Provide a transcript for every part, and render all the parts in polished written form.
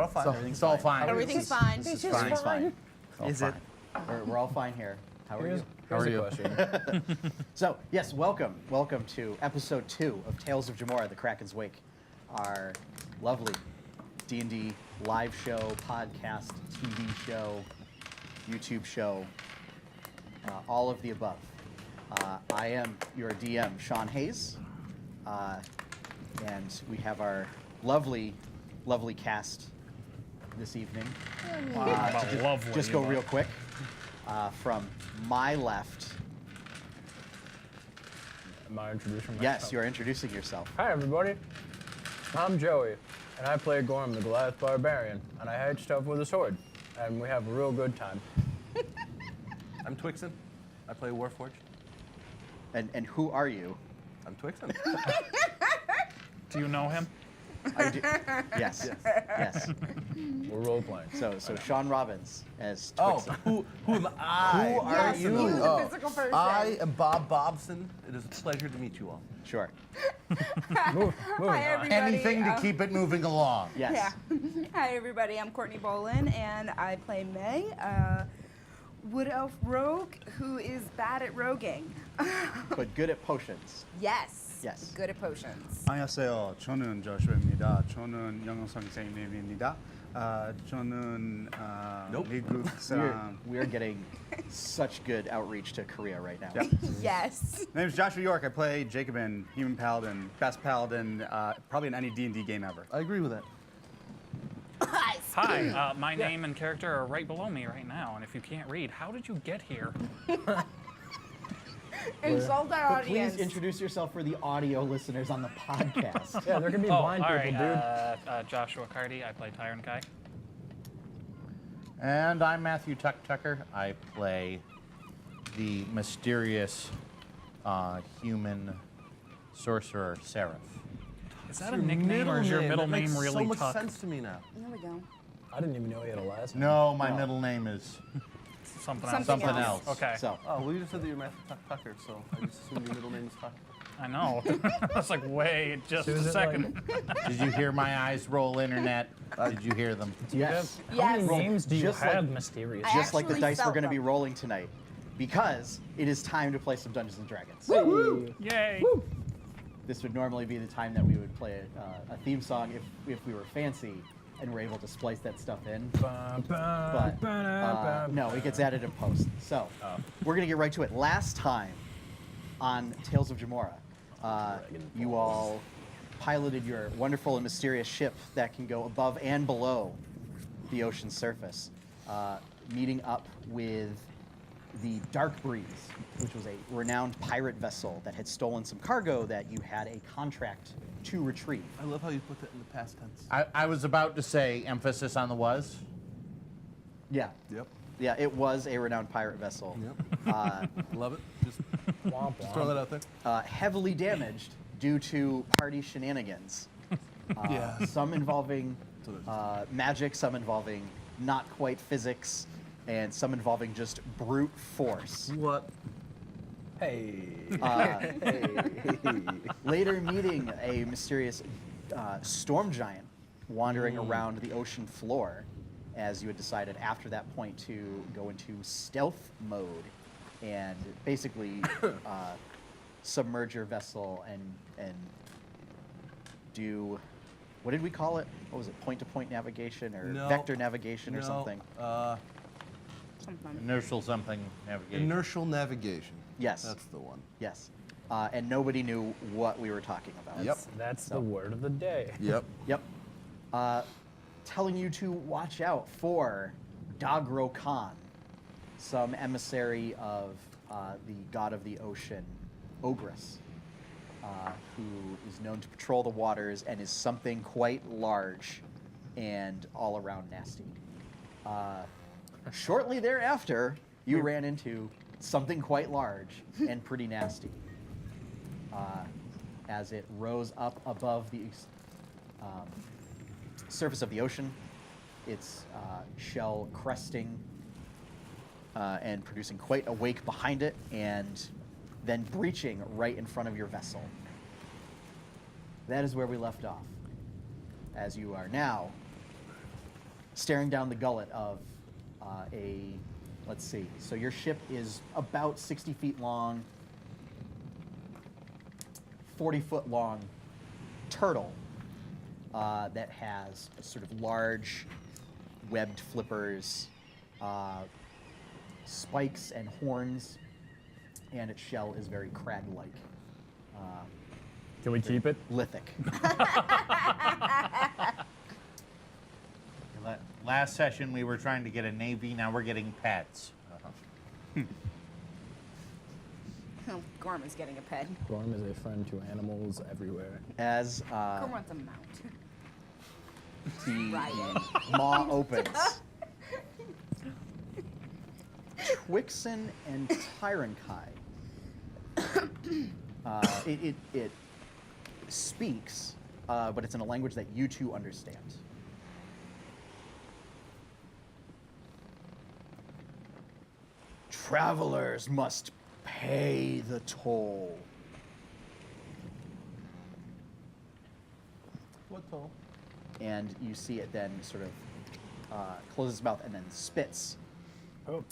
We're all fine. It's all fine. Everything's fine. Everything's fine. Is it? We're all fine here. How are you? How are you? So, yes, welcome to episode 2 of Tales of Jemmora, the Kraken's Wake, our lovely D&D live show, podcast, TV show, YouTube show, all of the above. I am your DM, Sean Hayes, and we have our lovely cast this evening. Just go real quick. From my left. Am I introducing myself? Yes, you're introducing yourself. Hi, everybody. I'm Joey, and I play Gorm the Goliath Barbarian, and I hate stuff with a sword, and we have a real good time. I'm Twixen. I play Warforged. And who are you? I'm Twixen. Do you know him? I do. Yes. Yes. We're role playing. So Sean Robbins as Oh, Twixen. who am I? Who are Yes, you? he's a physical person. I am Bob Bobson. It is a pleasure to meet you all. Sure. Moving Hi, on. everybody. Anything to keep it moving along. Yes. Yeah. Hi, everybody. I'm Courtney Bolin, and I play May, Wood Elf Rogue, who is bad at roguing. But good at potions. Yes. Yes. Good at potions. 안녕하세요. 저는 조슈아입니다. 저는 영어 선생님입니다. 저는 Nope. 미국 사람. We are getting such good outreach to Korea right now. Yep. Yes. My name is Joshua York. I play Jacobin, Human Paladin, best Paladin, probably in any D&D game ever. I agree with that. Hi, my name and character are right below me right now, and if you can't read, how did you get here? Insult our But audience. please introduce yourself for the audio listeners on the podcast. Yeah, there can be Oh, blind all people, right. dude. Joshua Cardi, I play Tyrant Kai. And I'm Matthew Tucker. I play the mysterious human sorcerer Seraph. Is that a nickname or is your middle That name makes really so much Tuck? sense to me now. There we go. I didn't even know he had a last name. No, my middle name is Something else. Something something else. else. Okay. So, Oh, well, you just said that you're Matthew Tucker, so I just assumed your middle name is Tucker. I know. I was like, wait just a Susan, second. Did you hear my eyes roll, internet? Did you hear them? yes. How Yes. many names do you Just have, like- mysterious? I Just like the actually dice we're felt going to be them. rolling tonight. Because it is time to play some Dungeons and Dragons. Yay. This would normally be the time that we would play a theme song if we were fancy and were able to splice that stuff in. But no, it gets added in post. So we're gonna get right to it. Last time on Tales of Jemmora, you all piloted your wonderful and mysterious ship that can go above and below the ocean's surface, meeting up with the Dark Breeze, which was a renowned pirate vessel that had stolen some cargo that you had a contract to retrieve. I love how you put that in the past tense. I was about to say emphasis on the was. Yeah. Yep. Yeah, it was a renowned pirate vessel. Yep. Love it. Just throw that out there. Heavily damaged due to party shenanigans. Yeah. Some involving So that's- magic, some involving not quite physics, and some involving just brute force. What? Hey. Later meeting a mysterious storm giant wandering around the ocean floor, as you had decided after that point to go into stealth mode and basically submerge your vessel and do, what did we call it? What was it? Point-to-point navigation or No. vector navigation or No, something? Something. Inertial something navigation. Inertial navigation. Yes. That's the one. Yes. And nobody knew what we were talking about. Yep. That's the word of the day. Yep. Yep. Telling you to watch out for Dagro'kan, some emissary of the god of the ocean, Ogress, who is known to patrol the waters and is something quite large and all around nasty. Shortly thereafter, you ran into something quite large and pretty nasty. As it rose up above the surface of the ocean, its shell cresting and producing quite a wake behind it, and then breaching right in front of your vessel. That is where we left off, as you are now staring down the gullet of let's see. So your ship is about 60 feet long, 40-foot long turtle that has sort of large webbed flippers, spikes and horns, and its shell is very crag-like. Can we keep it? Lithic. Last session we were trying to get a navy. Now we're getting pets. Oh, Gorm is getting a pet. Gorm is a friend to animals everywhere. As Gorm wants a mount. the Ride maw opens, Twixen and Tyrankai. It speaks, but it's in a language that you two understand. Travelers must pay the toll. What toll? And you see it then sort of closes its mouth and then spits Oh.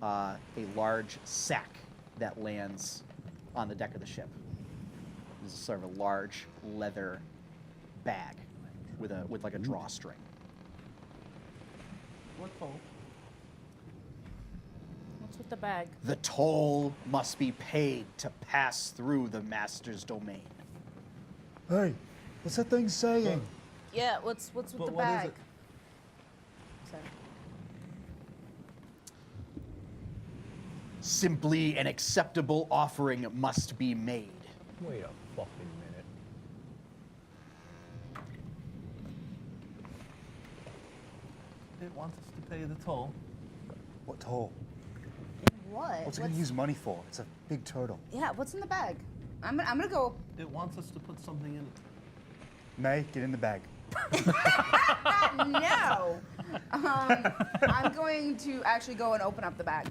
a large sack that lands on the deck of the ship. This is sort of a large leather bag with like a drawstring. What toll? What's with the bag? The toll must be paid to pass through the master's domain. Hey, what's that thing saying? Yeah, what's with But the what is bag? it? Sorry. Simply an acceptable offering must be made. Wait a fucking minute. It wants us to pay the toll. What toll? What? What's it gonna use money for? It's a big turtle. Yeah, what's in the bag? I'm gonna go. It wants us to put something in it. May, get in the bag. No. I'm going to actually go and open up the bag.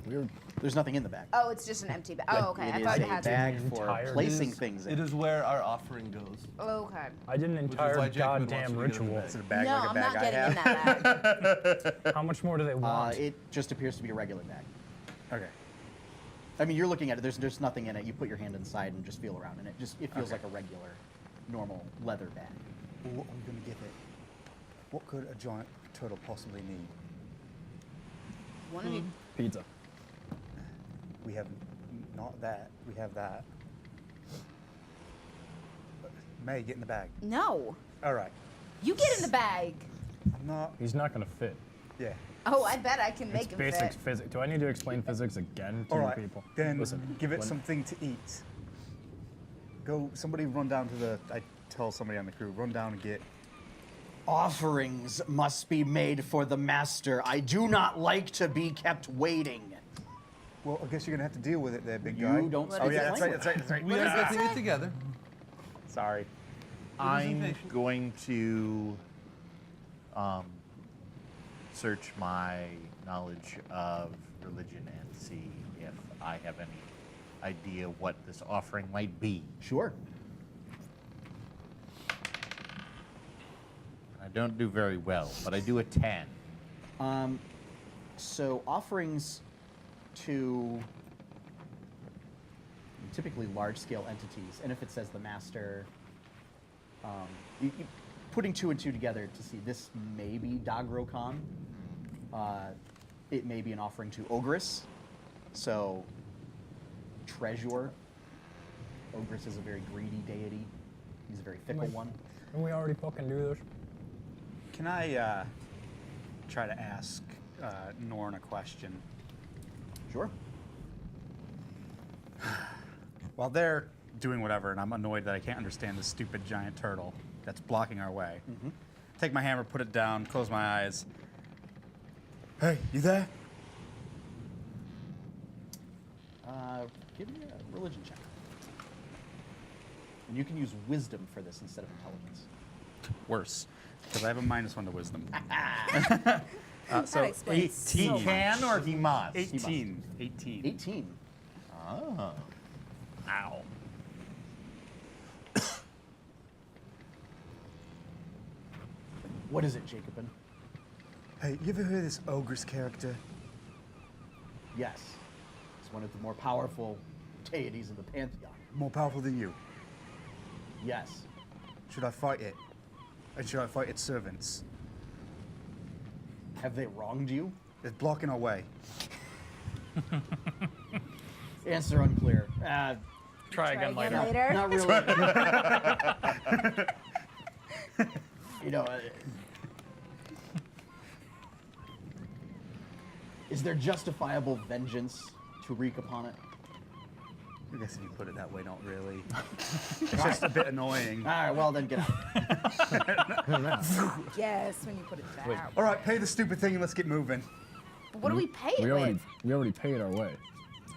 Weird. There's nothing in the bag. Oh, it's just an empty bag. Oh, okay. It I is thought it a had bag An for entire- placing It is- things in. It is where our offering goes. Oh, okay. I did an is entire why Jacob wants goddamn you to get in the ritual. bag. Is it a bag No, like a I'm bag not I getting in have? that bag. How much more do they want? It just appears to be a regular bag. Okay. I mean, you're looking at it. There's nothing in it. You put your hand inside and just feel around, and it feels Okay. like a regular, normal leather bag. Well, what are we gonna give it? What could a giant turtle possibly need? One of you. Pizza. We have not that. We have that. May, get in the bag. No. All right. You get in the bag. I'm not. He's not gonna fit. Yeah. Oh, I bet I can make It's him basic fit. physics. Do I need to explain physics again to All you right. people? Then Listen, give it when- something to eat. Go. Somebody run down to the. I tell somebody on the crew, run down and get. Offerings must be made for the master. I do not like to be kept waiting. Well, I guess you're gonna have to deal with it there, big You guy. don't What speak is Oh it? yeah, his that's right. language. That's right. That's right. We What are does that getting say? it together. Sorry. I'm impatient. going to search my knowledge of religion and see if I have any idea what this offering might be. Sure. I don't do very well, but I do a 10. So offerings to typically large-scale entities, and if it says the master, putting two and two together to see this may be Dagro'kan. It may be an offering to Ogress. So treasure. Ogress is a very greedy deity. He's a very fickle one. Can we already fucking do this? Can I try to ask Norn a question? Sure. While they're doing whatever, and I'm annoyed that I can't understand this stupid giant turtle that's blocking our way, take my hammer, put it down, close my eyes. Hey, you there? Give me a religion check. And you can use wisdom for this instead of intelligence. Worse, because I have a -1 to wisdom. That So explains so He much. can or he must? 18. 18. 18. Oh. Ow. What is it, Jacobin? Hey, you ever heard of this Ogress character? Yes. It's one of the more powerful deities of the Pantheon. More powerful than you. Yes. Should I fight it? And should I fight its servants? Have they wronged you? It's blocking our way. Answer unclear. Try again later. Later. Not really. You know, is there justifiable vengeance to wreak upon it? I guess if you put it that way, not really. It's just a bit annoying. All right, well then get out. Yes, when you put it down. All right, pay the stupid thing and let's get moving. But what do we pay it We with? already paid our way.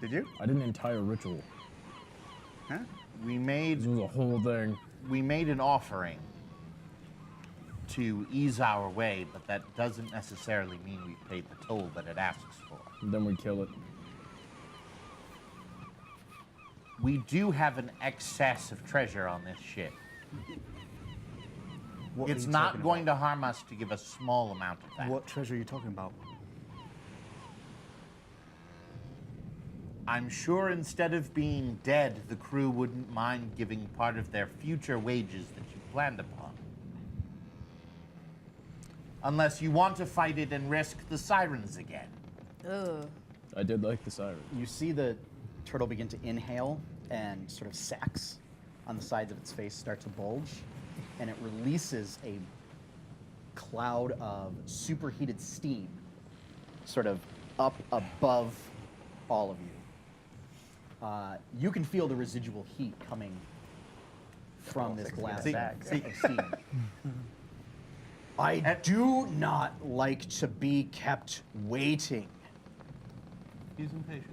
Did you? I did an entire ritual. Huh? We This made was a whole thing. an offering to ease our way, but that doesn't necessarily mean we paid the toll that it asks for. And then we kill it. We do have an excess of treasure on this ship. What are It's you not talking going about? to harm us to give a small amount of that. What treasure are you talking about? I'm sure instead of being dead, the crew wouldn't mind giving part of their future wages that you planned upon. Unless you want to fight it and risk the sirens again. Ugh. I did like the siren. You see the turtle begin to inhale, and sort of sacs on the sides of its face start to bulge, and it releases a cloud of superheated steam sort of up above all of you. You can feel the residual heat coming from this glass bag of steam. I do not like to be kept waiting. He's impatient.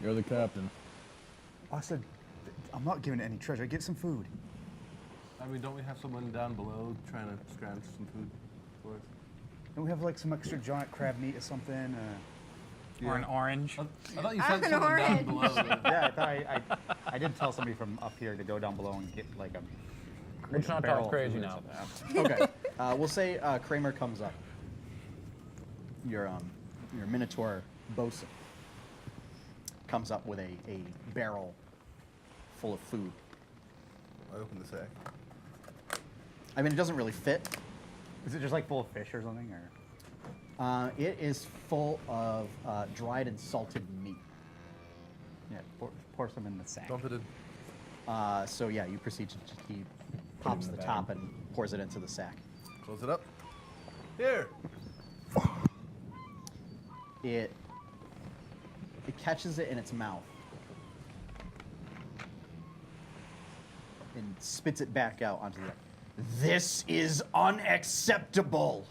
You're the captain. I said, I'm not giving it any treasure. Get some food. I mean, don't we have someone down below trying to scrounge some food for us? Don't we have like some extra giant crab meat or something? Or an orange. I thought you I'm sent an someone down orange. below. Yeah, I thought I did tell somebody from up here to go down below and get like a. Let's not barrel talk of crazy food or now. something. Okay, we'll say Kramer comes up. Your Minotaur bosun comes up with a barrel full of food. I opened the sack. I mean, it doesn't really fit. Is it just like full of fish or something, or? It is full of dried and salted meat. Yeah, pour some in the sack. Dump it in. So yeah, you proceed to he pops in the the top and pours it into the sack. Close it up. Here. It catches it in its mouth and spits it back out onto the. This is unacceptable.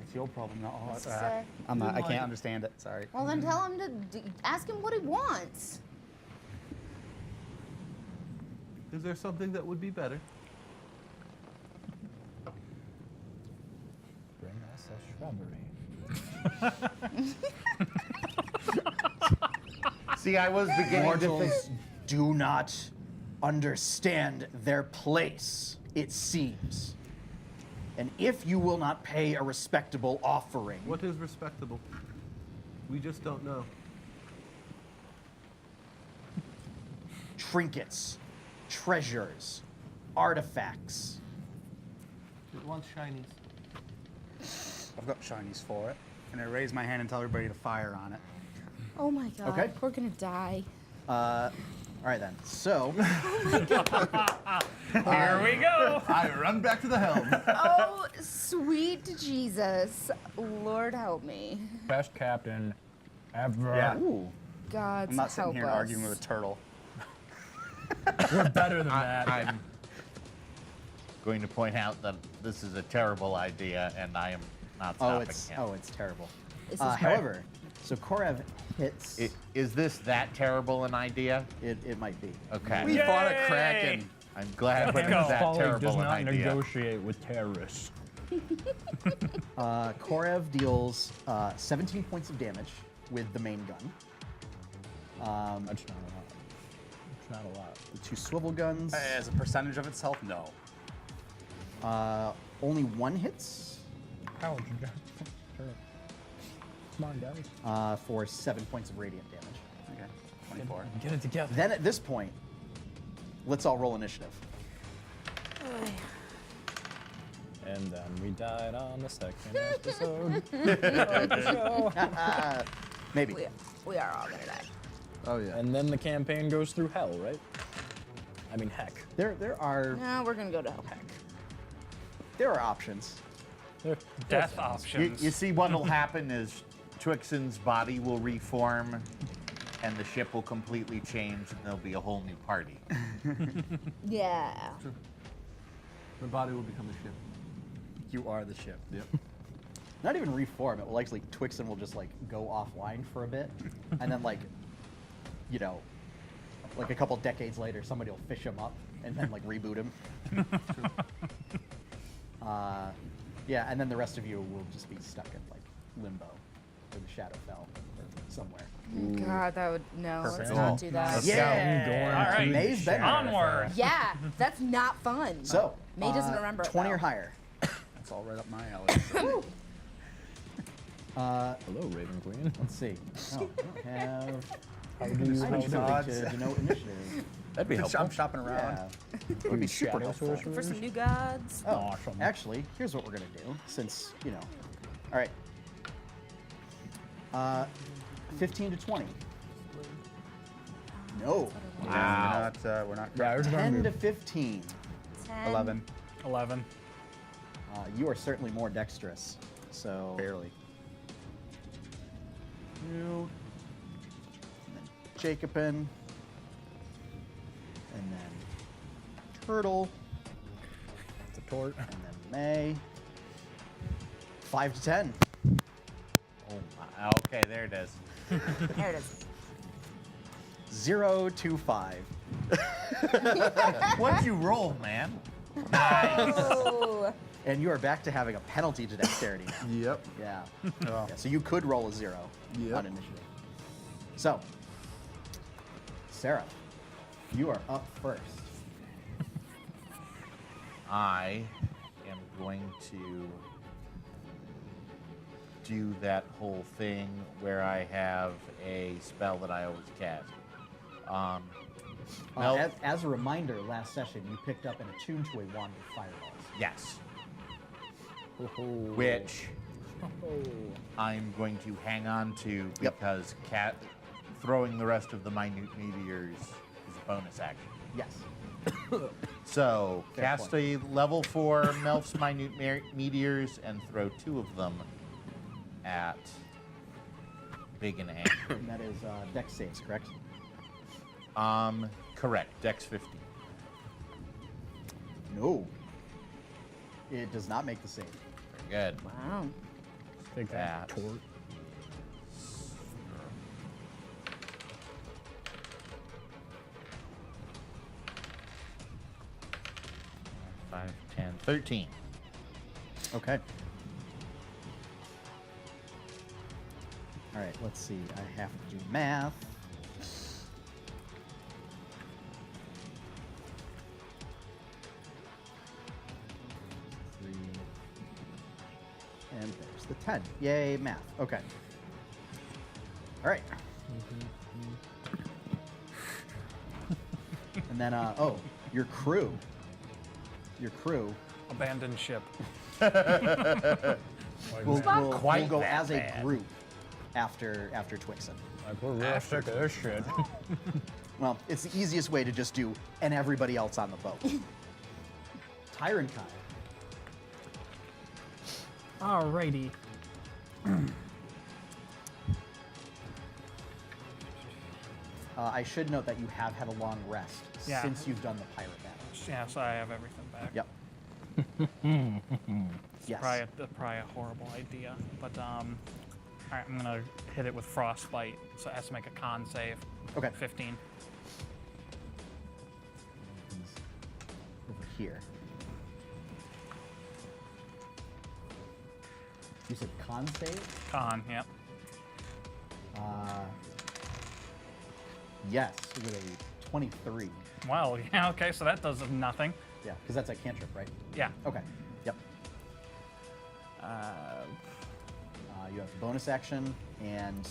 It's your problem, not ours. Sir. I'm not. I Like- can't understand it. Sorry. Well, then tell him to ask him what he wants. Is there something that would be better? Bring us a shrubbery. See, I was beginning to think. Mortals do not understand their place, it seems. And if you will not pay a respectable offering, What is respectable? We just don't know. trinkets, treasures, artifacts. It wants shinies. I've got shinies for it, and I raise my hand and tell everybody to fire on it. Oh my god. Okay. We're gonna die. All right then. So, Here we go. I run back to the helm. Oh, sweet Jesus. Lord help me. Best captain ever. Yeah. ooh, God I'm not sitting help here us. arguing with a turtle. We're better than that. I'm going to point out that this is a terrible idea, and I am not stopping him. it's terrible. This is However, so Korev hits. Is this that terrible an idea? It might be. Okay. We fought a Yay! Kraken. I'm glad Let's it's go. that Folly does terrible an not idea. negotiate with terrorists. Korev deals 17 points of damage with the main gun. That's not a lot. It's not a lot. The two swivel guns. As a percentage of its health, no. Only one hits. Ouch. Sure. Come on, guys. For 7 points of radiant damage. Okay. 24. Get it together. Then at this point, let's all roll initiative. And then we died on the second episode of the show. Maybe. We are all gonna die. Oh yeah. And then the campaign goes through hell, right? I mean, heck. There are No, we're gonna go to hell. options. Death options. You see what will happen is Twixen's body will reform and the ship will completely change and there'll be a whole new party. Yeah. The body will become a ship. You are the ship. Yep. Not even reform. It will actually Twixen will just like go offline for a bit, and then like, you know, like a couple decades later, somebody will fish him up and then like reboot him. Yeah, and then the rest of you will just be stuck in like limbo, or the shadow fell, or somewhere. God, that would no. Perfect. Let's not do that. Let's Yeah. All right. May's better. Onward. Yeah, that's not fun. So May doesn't remember it, 20 or though. higher. That's all right up my alley. Hello, Raven Queen. Let's see. Oh, I don't have. How do you I need something odds. to denote initiative. That'd be helpful. I'm shopping around. Yeah. It would be super helpful. For some new gods. Oh, Awesome. actually, here's what we're gonna do. Since you know, all right. 15 to 20. No. Wow. We're not. Yeah, it's gonna 10 be- to 15. 10. 11. 11. You are certainly more dexterous. So Barely. you, and then Jacobin, and then Turtle, It's a tort. and then May. 5 to 10. Oh my, okay, there it is. There it is. 0 to 5. What'd you roll, man? Oh. And you are back to having a penalty to dexterity now. Yep. Yeah. Oh. Yeah, so you could roll a 0 Yep. on initiative. So, Sarah, you are up first. I am going to do that whole thing where I have a spell that I always cast. No. As a reminder, last session you picked up and attuned to a wand of fireballs. Yes. Which I'm going to hang on to Yep. because throwing the rest of the minute meteors is a bonus action. Yes. So Fair cast point. a level 4 Melf's minute meteors and throw 2 of them at Big and Angry. And that is dex saves, correct? Correct. Dex 50. No. It does not make the save. Very good. Wow. Take that That. tort. Five, 10, 13. Okay. All right, let's see. I have to do math. And there's the 10. Yay, math. Okay. All right. And then, oh, your crew. Your crew Abandoned ship. will quite go that as a bad. group after Twixen. Like, we're real sick of this shit. Well, it's the easiest way to just do and everybody else on the boat. Tyron Kai. Alrighty. I should note that you have had a long rest Yeah. since you've done the pirate battle. Yeah, so I have everything back. Yep. Yes. Probably a horrible idea. But all right, I'm gonna hit it with frostbite, so it has to make a con save. Okay. 15. He's over here. You said con save? Con, yep. Yes, with a 23. Well, yeah, okay, so that does nothing. Yeah, because that's a cantrip, right? Yeah. Okay. Yep. You have bonus action, and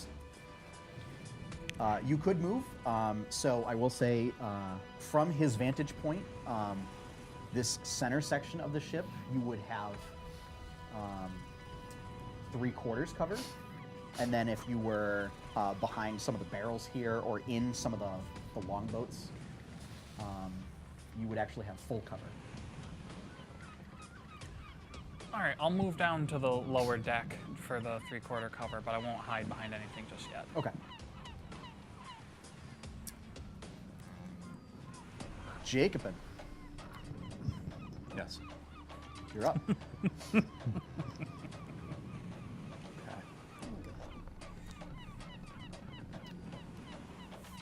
you could move. So I will say, from his vantage point, this center section of the ship, you would have 3/4 cover. And then if you were behind some of the barrels here or in some of the longboats, you would actually have full cover. All right, I'll move down to the lower deck for the 3/4 cover, but I won't hide behind anything just yet. Okay. Jacobin, Yes. you're up. Okay.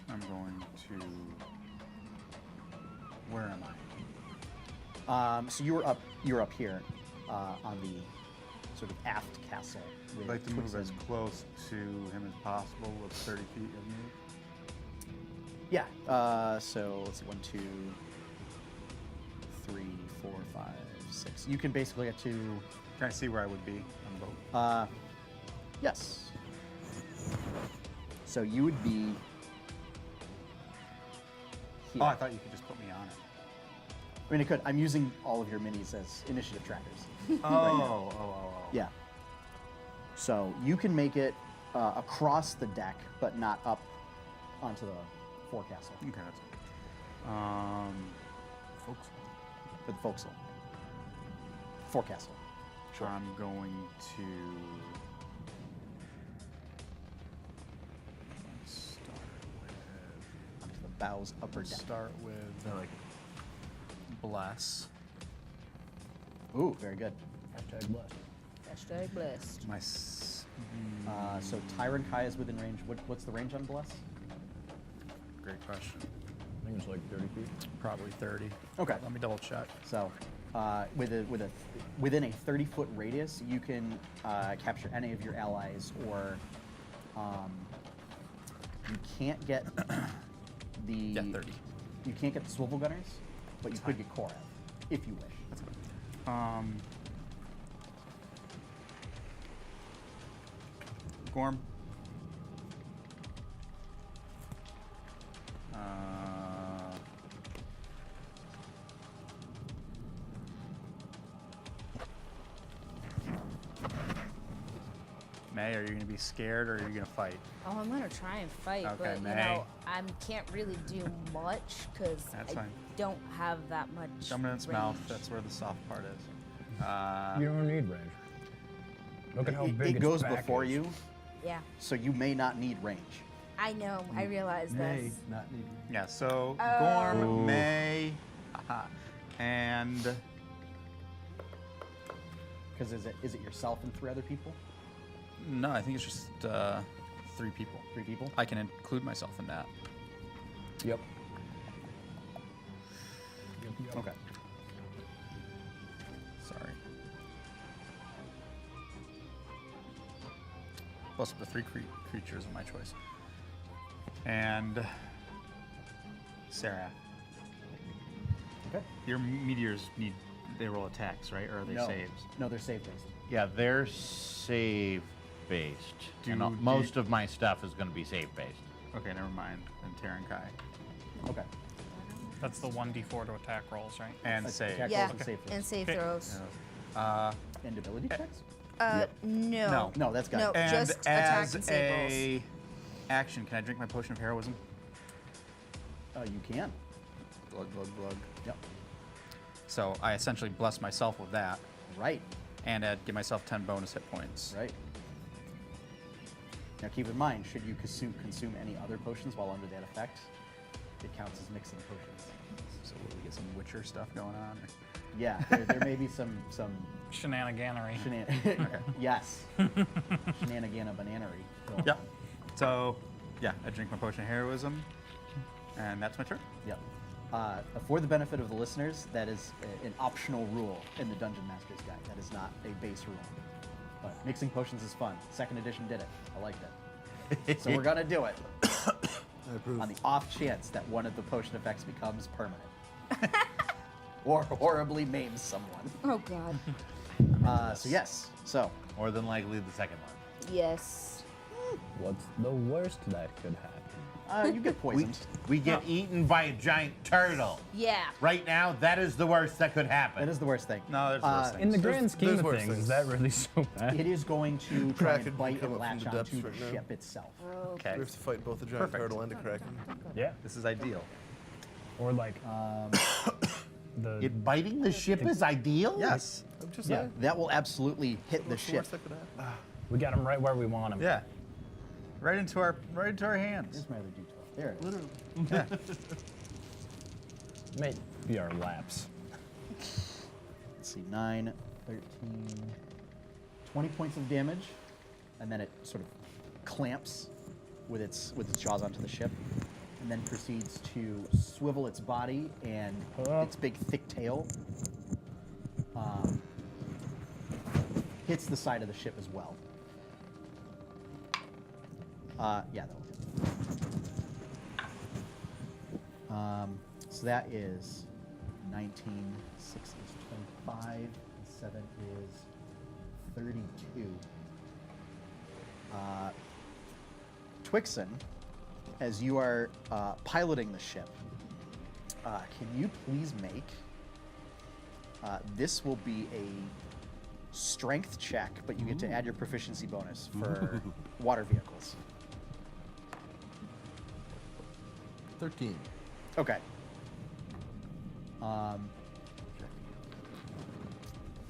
I'm going to. Where am I? So you were up here on the sort of aft castle. I'd like to move Twix as and- close to him as possible with 30 feet of move. Yeah. So let's see. 1, 2, 3, 4, 5, 6. You can basically get to. Can I see where I would be on the boat? Yes. So you would be. Here. Oh, I thought you could just put me on it. I mean, it could. I'm using all of your minis as initiative trackers. Oh. Yeah. So you can make it across the deck, but not up onto the forecastle. Okay, that's good. Folks, For the forecastle. Forecastle. I'm going to start with. Onto the bow's upper deck. Start with bless. Ooh, very good. Hashtag blessed. Hashtag blessed. My So Tyron Kai is within range. What's the range on Bless? great question. I think it's like 30 feet. Probably 30. Okay. Let me double check. So, within a 30-foot radius, you can capture any of your allies, or you can't get the. Yeah, 30. You can't get the swivel gunners, but you could get Korav, if you wish. That's good. Gorm. May, are you going to be scared or are you going to fight? Oh, I'm gonna try and fight, Okay, but you May. know, I can't really do much because That's I fine. don't have that much. Jump in its mouth. range. That's where the soft part is. You don't need range. Look at how big It its goes back before is. you, Yeah, so you may not need range. I know. I realize May this. not need. Yeah, so Oh. Gorm, May, and Because is it yourself and 3 other people? no, I think it's just 3 people. 3 people? I can include myself in that. Yep. Okay. Sorry. Plus up to 3 creatures of my choice. And Sarah, Okay. your meteors they roll attacks, right? Or are they No. saves? No, they're save based. Yeah, they're save based. And Do- most of my stuff is going to be save based. Okay, never mind. Then Terran Kai. Okay. That's the 1d4 to attack rolls, right? And Attack save. rolls Yeah, and save and throws. save Okay. throws. And ability checks? No. No. No, that's got No, it. And just attack as and save rolls. a action, can I drink my potion of heroism? You can. Glug, glug, glug. Yep. So I essentially bless myself with that Right. and give myself 10 bonus hit points. Right. Now keep in mind, should you consume any other potions while under that effect, it counts as mixing potions. So will we get some Witcher stuff going on? Yeah, there may be some Shenaniganery. yes, shenanigana bananery. going Yeah. on. So, yeah, I drink my potion of heroism, and that's my turn. Yep. For the benefit of the listeners, that is an optional rule in the Dungeon Master's Guide. That is not a base rule. But mixing potions is fun. 2nd edition did it. I liked it. So we're gonna do it I approve. on the off chance that one of the potion effects becomes permanent, or horribly maims someone. Oh God. So yes. So More than likely the second one. Yes. What's the worst that could happen? you get poisoned. We get eaten by a giant turtle. Yeah. Right now, that is the worst that could happen. That is the worst thing. No, there's worse In things. the grand scheme there's of worse things, things. is that really so bad? It is going to try Kraken and bite come and up from latch the depths onto the right now. ship itself. Okay. We have to fight both a giant Perfect. turtle and a kraken. Yeah. This is ideal. Or like the It biting the ship is ideal? Yes. I'm just Yeah. saying. That will absolutely hit the What's the ship. worst that could happen? we got him right where we want him. Yeah. Right into our hands. Here's my other D12. There it is. Literally. May be our laps. Let's see, 9, 13, 20 points of damage, and then it sort of clamps with its jaws onto the ship, and then proceeds to swivel its body and its big thick tail hits the side of the ship as well. Yeah, that'll hit. So that is 19, 6 is 25, and 7 is 32. Twixen, as you are piloting the ship, can you please make, this will be a strength check, but you get to add your proficiency bonus for water vehicles. 13. Okay.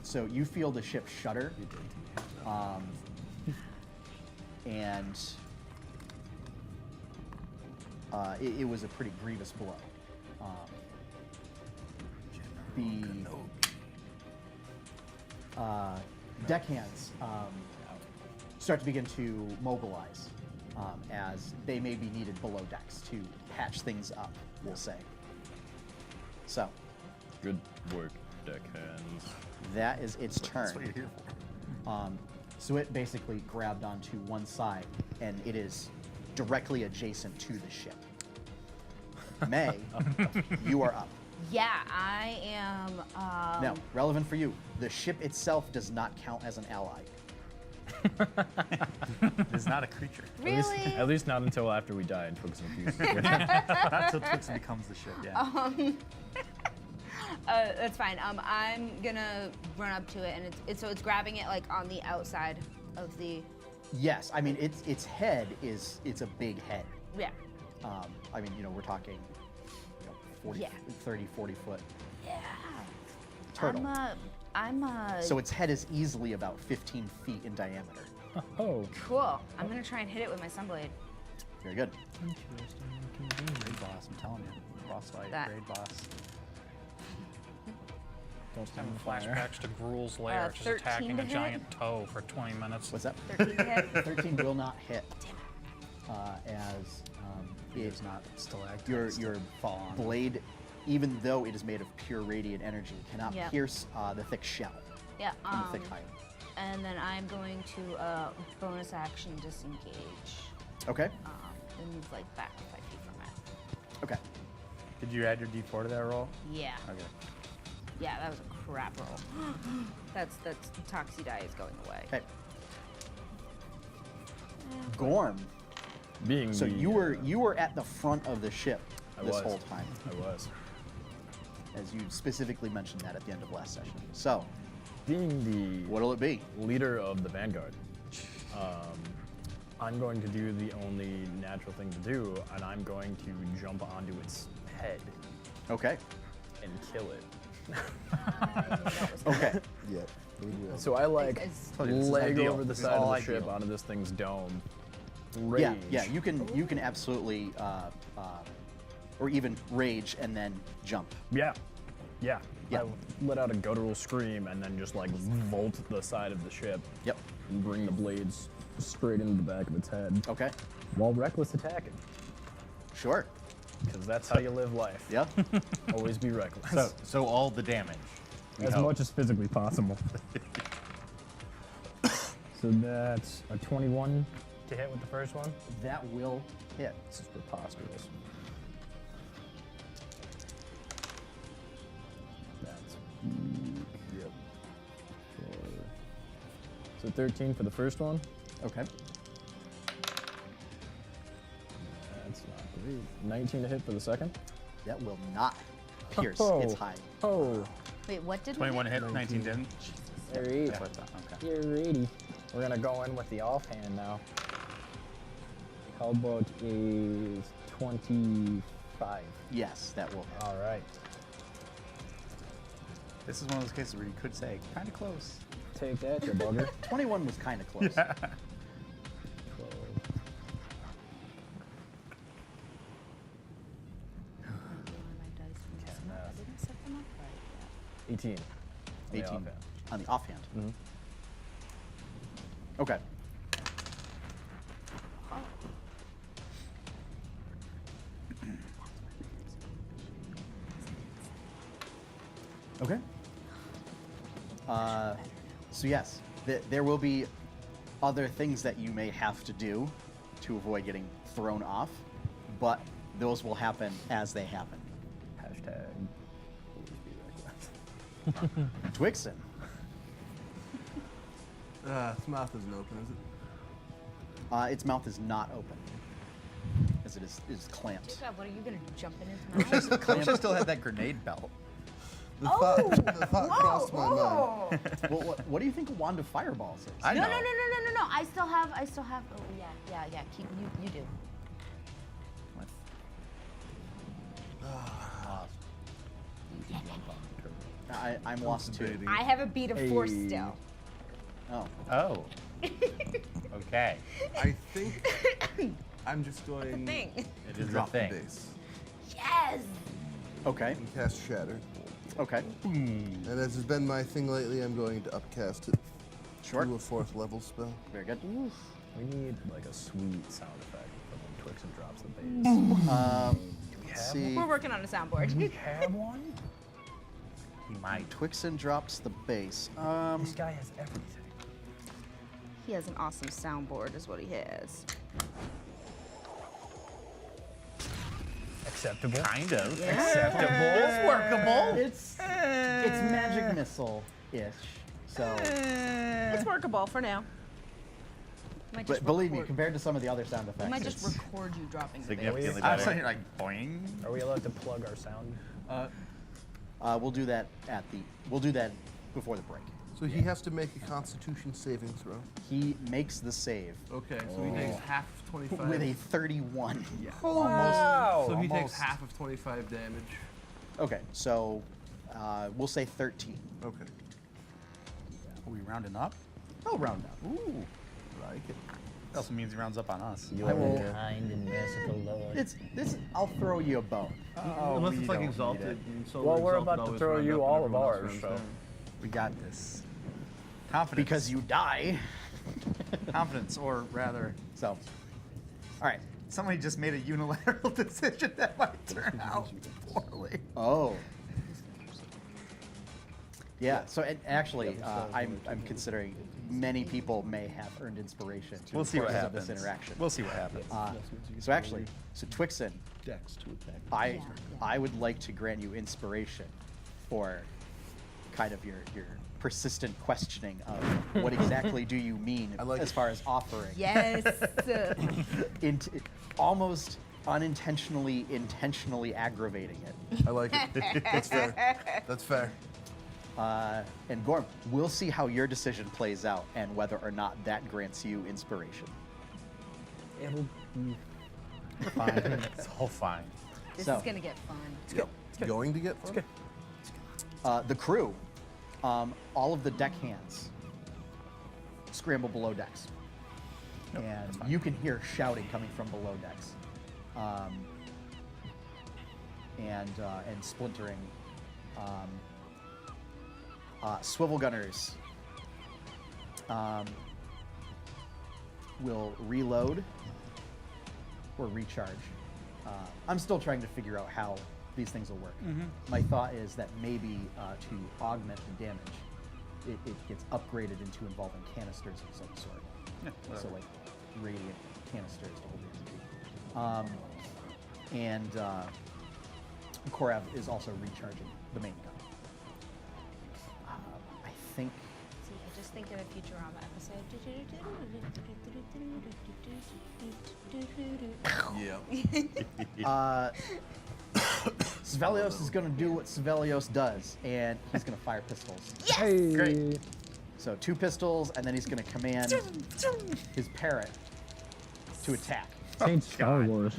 So you feel the ship shudder, and it was a pretty grievous blow. The deckhands start to begin to mobilize as they may be needed below decks to patch things up, we'll say. So, Good work, deckhands. that is its turn. That's what you're here for. So it basically grabbed onto one side, and it is directly adjacent to the ship. May, you are up. Yeah, I am. Now, relevant for you, the ship itself does not count as an ally. It is not a creature. Really? At least not until after we die and Twigs and Fuse. Not until Twixen becomes the ship, yeah. That's fine. I'm gonna run up to it, and it's so it's grabbing it like on the outside of the. Yes, I mean its head is it's a big head. Yeah. I mean, we're talking 40, Yeah. 30, 40 foot Yeah. turtle. I'm So its head is easily about 15 feet in diameter. Oh, cool. I'm gonna try and hit it with my sunblade. Very good. Raid boss, I'm telling you. Boss fight, That- raid boss. don't stand Having on fire. flashbacks to Gruul's lair, just 13 attacking to a hit? giant toe for 20 minutes. What's that? 13 to hit. 13 will not hit. As It it is not stalactites. your fall on. blade, even though it is made of pure radiant energy, cannot Yep. pierce the thick shell Yeah. and the thick hide. And then I'm going to bonus action disengage. Okay. And move like back 5 feet from it. Okay. Did you add your D4 to that roll? Yeah. Okay. Yeah, that was a crap roll. that's Toxie die is going away. Okay. Gorm. Being So the, you were at the front of the ship I this was. whole time, I was. as you specifically mentioned that at the end of last session. So, Being the what'll it be? leader of the Vanguard, I'm going to do the only natural thing to do, and I'm going to jump onto its head Okay. and kill it. Okay. Yeah. We do that. So I It's- Told you, this is leg ideal. over the This is side of all the ship ideal. onto this thing's dome. Rage. Yeah. You can absolutely, or even rage and then jump. Yeah. Yeah. Yeah. I let out a guttural scream and then just like vault the side of the ship Yep. and bring the blades straight into the back of its head Okay. while reckless attacking. Sure. Because that's how you live life. Yeah. Always be reckless. So all the damage. we as hope. much as physically possible. So that's a 21 to hit with the first one. That will hit. This is preposterous. That's weak. Yep. So 13 for the first one. Okay. That's not great. 19 to hit for the second. That will not pierce Oh. its hide. Oh, Wait, what did 21 we hit, 19 didn't. alright. That's what I thought. Okay. You're ready. We're gonna go in with the offhand now. How about a 25? Yes, that will hit. All right. This is one of those cases where you could say, kind of close. Take that, you bugger. 21 was kind of close. 12. 18. 18 on the offhand. Okay. Okay. So yes, there will be other things that you may have to do to avoid getting thrown off, but those will happen as they happen. Hashtag. Twixen. Its mouth isn't open, is it? Its mouth is not open, as it is clamped. God, what are you gonna do? Jump in its mouth? Clemson still had that grenade belt. The thought crossed my mind. Well, what do you think a wand of fireballs is? I No, know. no, no, no, no, no, no. I still have. Oh, yeah. Keep you do. I'm lost too. Debating. I have a beat of 4 Hey. still. Oh. Oh. Okay. I think I'm just going Thing. It to is a drop the thing. base Yes. Okay. and cast Shatter. Okay. And as has been my thing lately, I'm going to upcast it Sure. to a 4th level spell. Very good. We need like a sweet sound effect for when Twixen drops the bass. Let's see. We're working on a soundboard. we have one? He might. Twixen drops the base. This guy has everything. He has an awesome soundboard, is what he has. Acceptable. Kind of. Acceptable. It's workable. It's magic missile-ish. So, It's workable for now. Might just but believe me, record- compared to some of the other sound effects, we might just it's- record you dropping the bass. Significantly I was better. saying like boing. Are we allowed to plug our sound? we'll do that we'll do that before the break. So he has to make a Constitution saving throw. He makes the save Okay, so he takes half of 25. with a 31. Yeah. Wow. So he takes almost. half of 25 damage. Okay, so we'll say 13. Okay. Are we rounding up? Oh, round up. Ooh. Like it. That also means he rounds up on us. You I are will- a kind and merciful Lord. It's this. I'll throw you a bone. Unless we it's like don't need exalted. it. and Solar Well, we're Exalted about to always throw round you up and all of everyone else ours, rounds so. down. We got this. Confidence. Because you die. Confidence, or rather, So, all right. somebody just made a unilateral decision that might turn out poorly. Oh. Yeah. So actually, I'm considering many people may have earned inspiration through We'll the see what course happens. of this interaction. We'll see what happens. So actually, so Twixen, Dex to attack. I would like to grant you inspiration for kind of your persistent questioning of what exactly do you mean I like as it. far as offering. Yes. Almost unintentionally, intentionally aggravating it. I like it. That's fair. That's fair. And Gorm, we'll see how your decision plays out and whether or not that grants you inspiration. It'll be Fine. It's all fine. This So- is gonna get fun. It's going to get fun. The crew, all of the deckhands scramble below decks. And you can hear shouting coming from below decks. And splintering. Swivel gunners will reload or recharge. I'm still trying to figure out how these things will work. My thought is that maybe to augment the damage, it gets upgraded into involving canisters of some sort. Yeah, So whatever. like radiant canisters to hold the energy. And Korav is also recharging the main gun. I think See, I just thinking of Futurama episode. Yeah. Svelios is going to do what Svelios does, and he's going to fire pistols. Hey. Great. So 2 pistols, and then he's going to command his parrot to attack. Change Star Wars.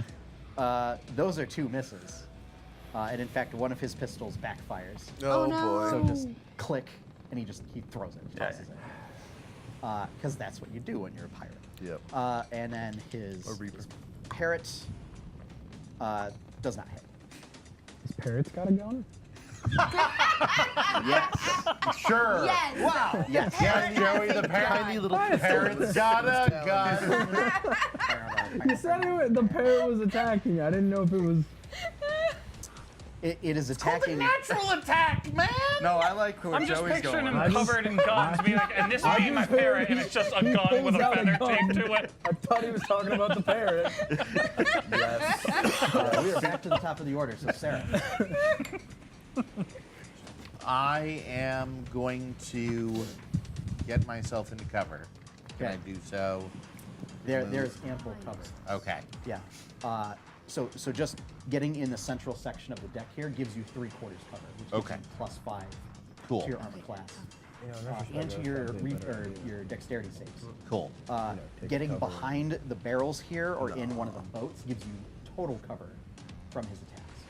Those are 2 misses. And in fact, one of his pistols backfires. Oh, no. So just click, and he throws it, tosses it. Because that's what you do when you're a pirate. Yep. And then his Or Reaper. parrot does not hit. His parrot's got a gun? Yes. Sure. Yes. Wow. Yes. Yes, Joey, the Tiny little parrot's got a gun. You said the parrot was attacking. I didn't know if it was. It is attacking. Natural attack, man. No, I like where I'm just Joey's picturing going. him covered in guns, being like, and this being my parrot, and it's just a gun with a feather taped to it. I thought he was talking about the parrot. Yes. We are back to the top of the order. So Sarah. I am going to get myself into cover. Can Okay. I do so? There's ample cover. Okay. Yeah. So just getting in the central section of the deck here gives you 3/4 cover, which gives Okay. you +5 Cool. to your armor class You know, and to your dexterity saves. Cool. take Getting cover. behind the barrels here or in one of the boats gives you total cover from his attacks.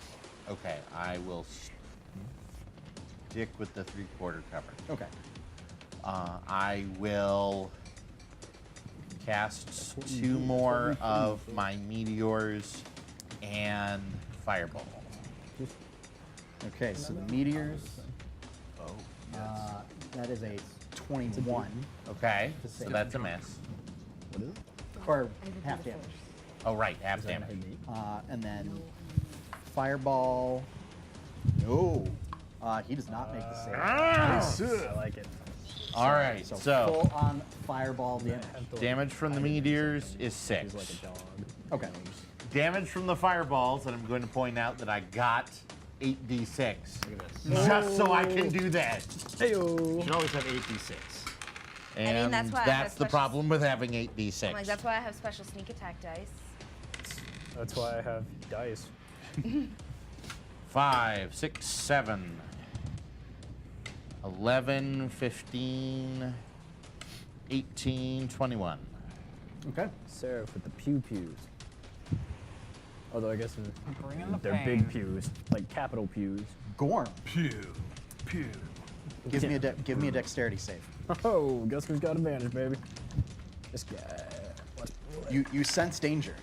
Okay, I will stick with the 3/4 cover. Okay. I will cast 2 more of my meteors and fireball. Okay. So the meteors. Oh, That is a 21 Okay, To so save. that's a miss. What is it? or half damage. Oh, right, half damage. And then fireball. No. He does not make the save. I like it. All right, So so full on fireball damage. damage from the meteors is 6. He's like a dog. Okay. Damage from the fireballs, and I'm going to point out that I got 8d6. Just so I can do that. Heyo. You should always have 8d6. And that's why I have that's the special- problem with having 8d6. I'm like, that's why I have special sneak attack dice. That's why I have dice. 5, 6, 7, 11, 15, 18, 21. Okay. Seraph with the pew-pews. Although I guess Bringing the they're pain. big pews, like capital pews. Gorm. Pew. Pew. Give me a dexterity save. Oh, guess who's got advantage, baby? This guy. What? You sense danger.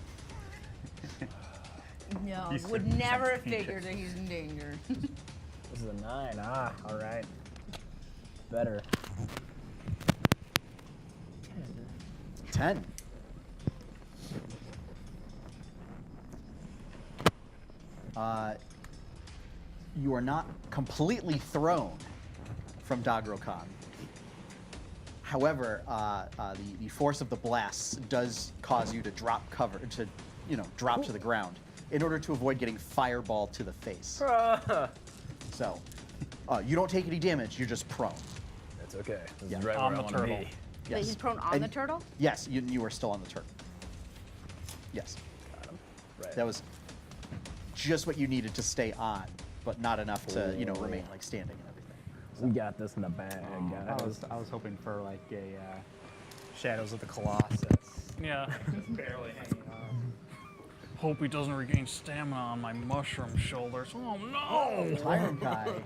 No, He's would certain never have sense danger. figured that he's in danger. This is a 9. Ah, all right. Better. 10. You are not completely thrown from Dagro'kan. However, the force of the blasts does cause you to drop cover, drop to the ground in order to avoid getting fireball to the face. So, you don't take any damage, you're just prone. That's okay. This Yeah. is right On where the I want to turtle. be. Wait, he's prone on And- the turtle? Yes, you are still on the turtle. Yes. Right. That was just what you needed to stay on, but not enough to, remain like standing and everything. We got this in the bag, guys. I was hoping for like a Shadows of the Colossus. Yeah. Barely hanging on. Hope he doesn't regain stamina on my mushroom shoulders. Oh no! Tyrant Kai,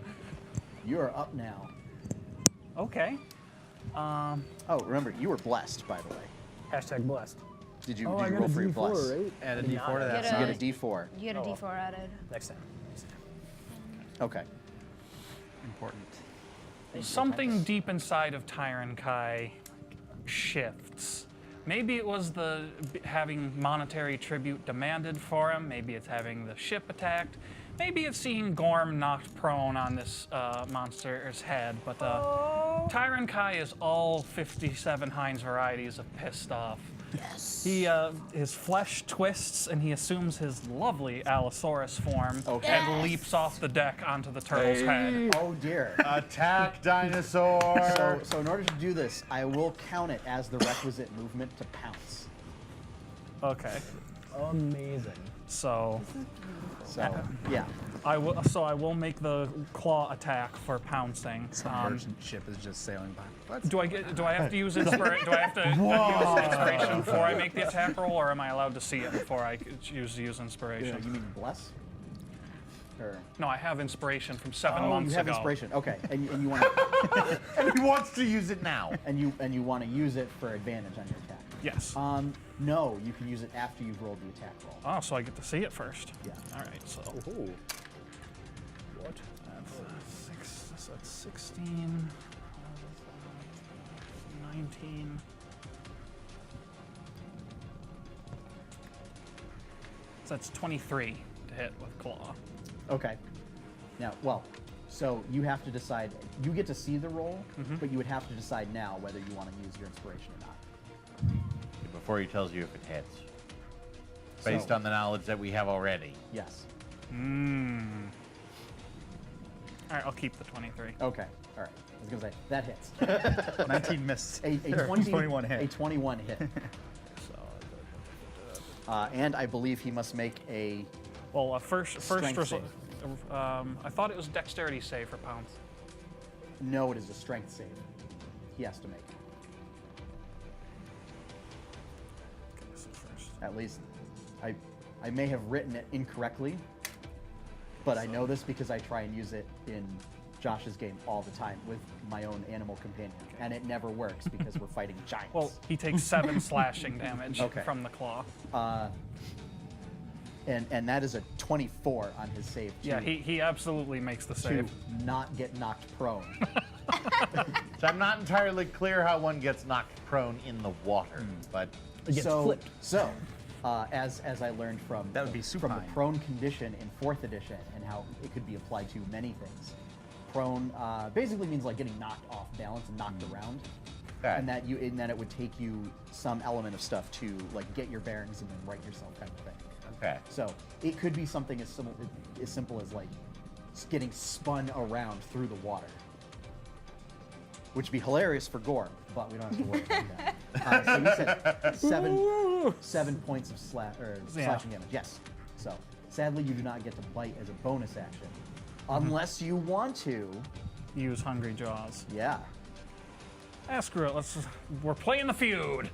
you are up now. Okay. Oh, remember, you were blessed, by the way. Hashtag blessed. Did you, Oh, did I you got roll a for your D4, bless? right? Add a Did d4 not. to that. Get You side. get a D4. You get a D4 added. Next time. Okay. Important. Something deep inside of Tyron Kai shifts. Maybe it was the having monetary tribute demanded for him. Maybe it's having the ship attacked. Maybe it's seeing Gorm knocked prone on this monster's head. But Tyron Kai is all 57 Heinz varieties of pissed off. He his flesh twists and he assumes his lovely Allosaurus form and leaps off the deck onto the turtle's head. Oh dear. Attack, dinosaur! So in order to do this, I will count it as the requisite movement to pounce. Okay. Amazing. So So yeah. I will make the claw attack for pouncing. Submerged ship is just sailing by. What? Do I have to use inspiration? Do I have to use inspiration before I make the attack roll, or am I allowed to see it before I choose to use inspiration? You mean bless? Or No, I have inspiration from 7 oh, months you have ago. inspiration. Okay, and you want to And he wants to use it now. and you want to use it for advantage on your attack. Yes. No, you can use it after you've rolled the attack roll. Oh, so I get to see it first. Yeah. All right. So Ooh. What? that's 16, 19. So that's 23 to hit with claw. Okay. Now, well, so you have to decide. You get to see the roll, but you would have to decide now whether you want to use your inspiration or not. Before he tells you if it hits. Based So- on the knowledge that we have already. Yes. All right, I'll keep the 23. Okay. All right. I was gonna say that hits. 19 missed. A 21 hit. A 21 hit. And I believe he must make a. Well, first Strength result. save. I thought it was dexterity save for pounce. No, it is a strength save. He has to make. Okay, so first. At least, I may have written it incorrectly, but I know this because I try and use it in Josh's game all the time with my own animal companion, and it never works because we're fighting giants. Well, he takes 7 slashing damage Okay. from the claw. and that is a 24 on his save. Yeah, he absolutely makes the to save. not get knocked prone. So I'm not entirely clear how one gets knocked prone in the water, but It gets flipped. So, as I learned from That would be from the supine. prone condition in 4th edition and how it could be applied to many things. Prone basically means like getting knocked off balance and knocked around, Okay. and that it would take you some element of stuff to like get your bearings and then right yourself kind of thing. okay. So it could be something as simple as like getting spun around through the water, which would be hilarious for Gorm, but we don't have to worry about that. So you said 7 points of slashing damage. Yes. So sadly, you do not get to bite as a bonus action, unless you want to. Use Hungry Jaws. Yeah. Screw it. We're playing the feud.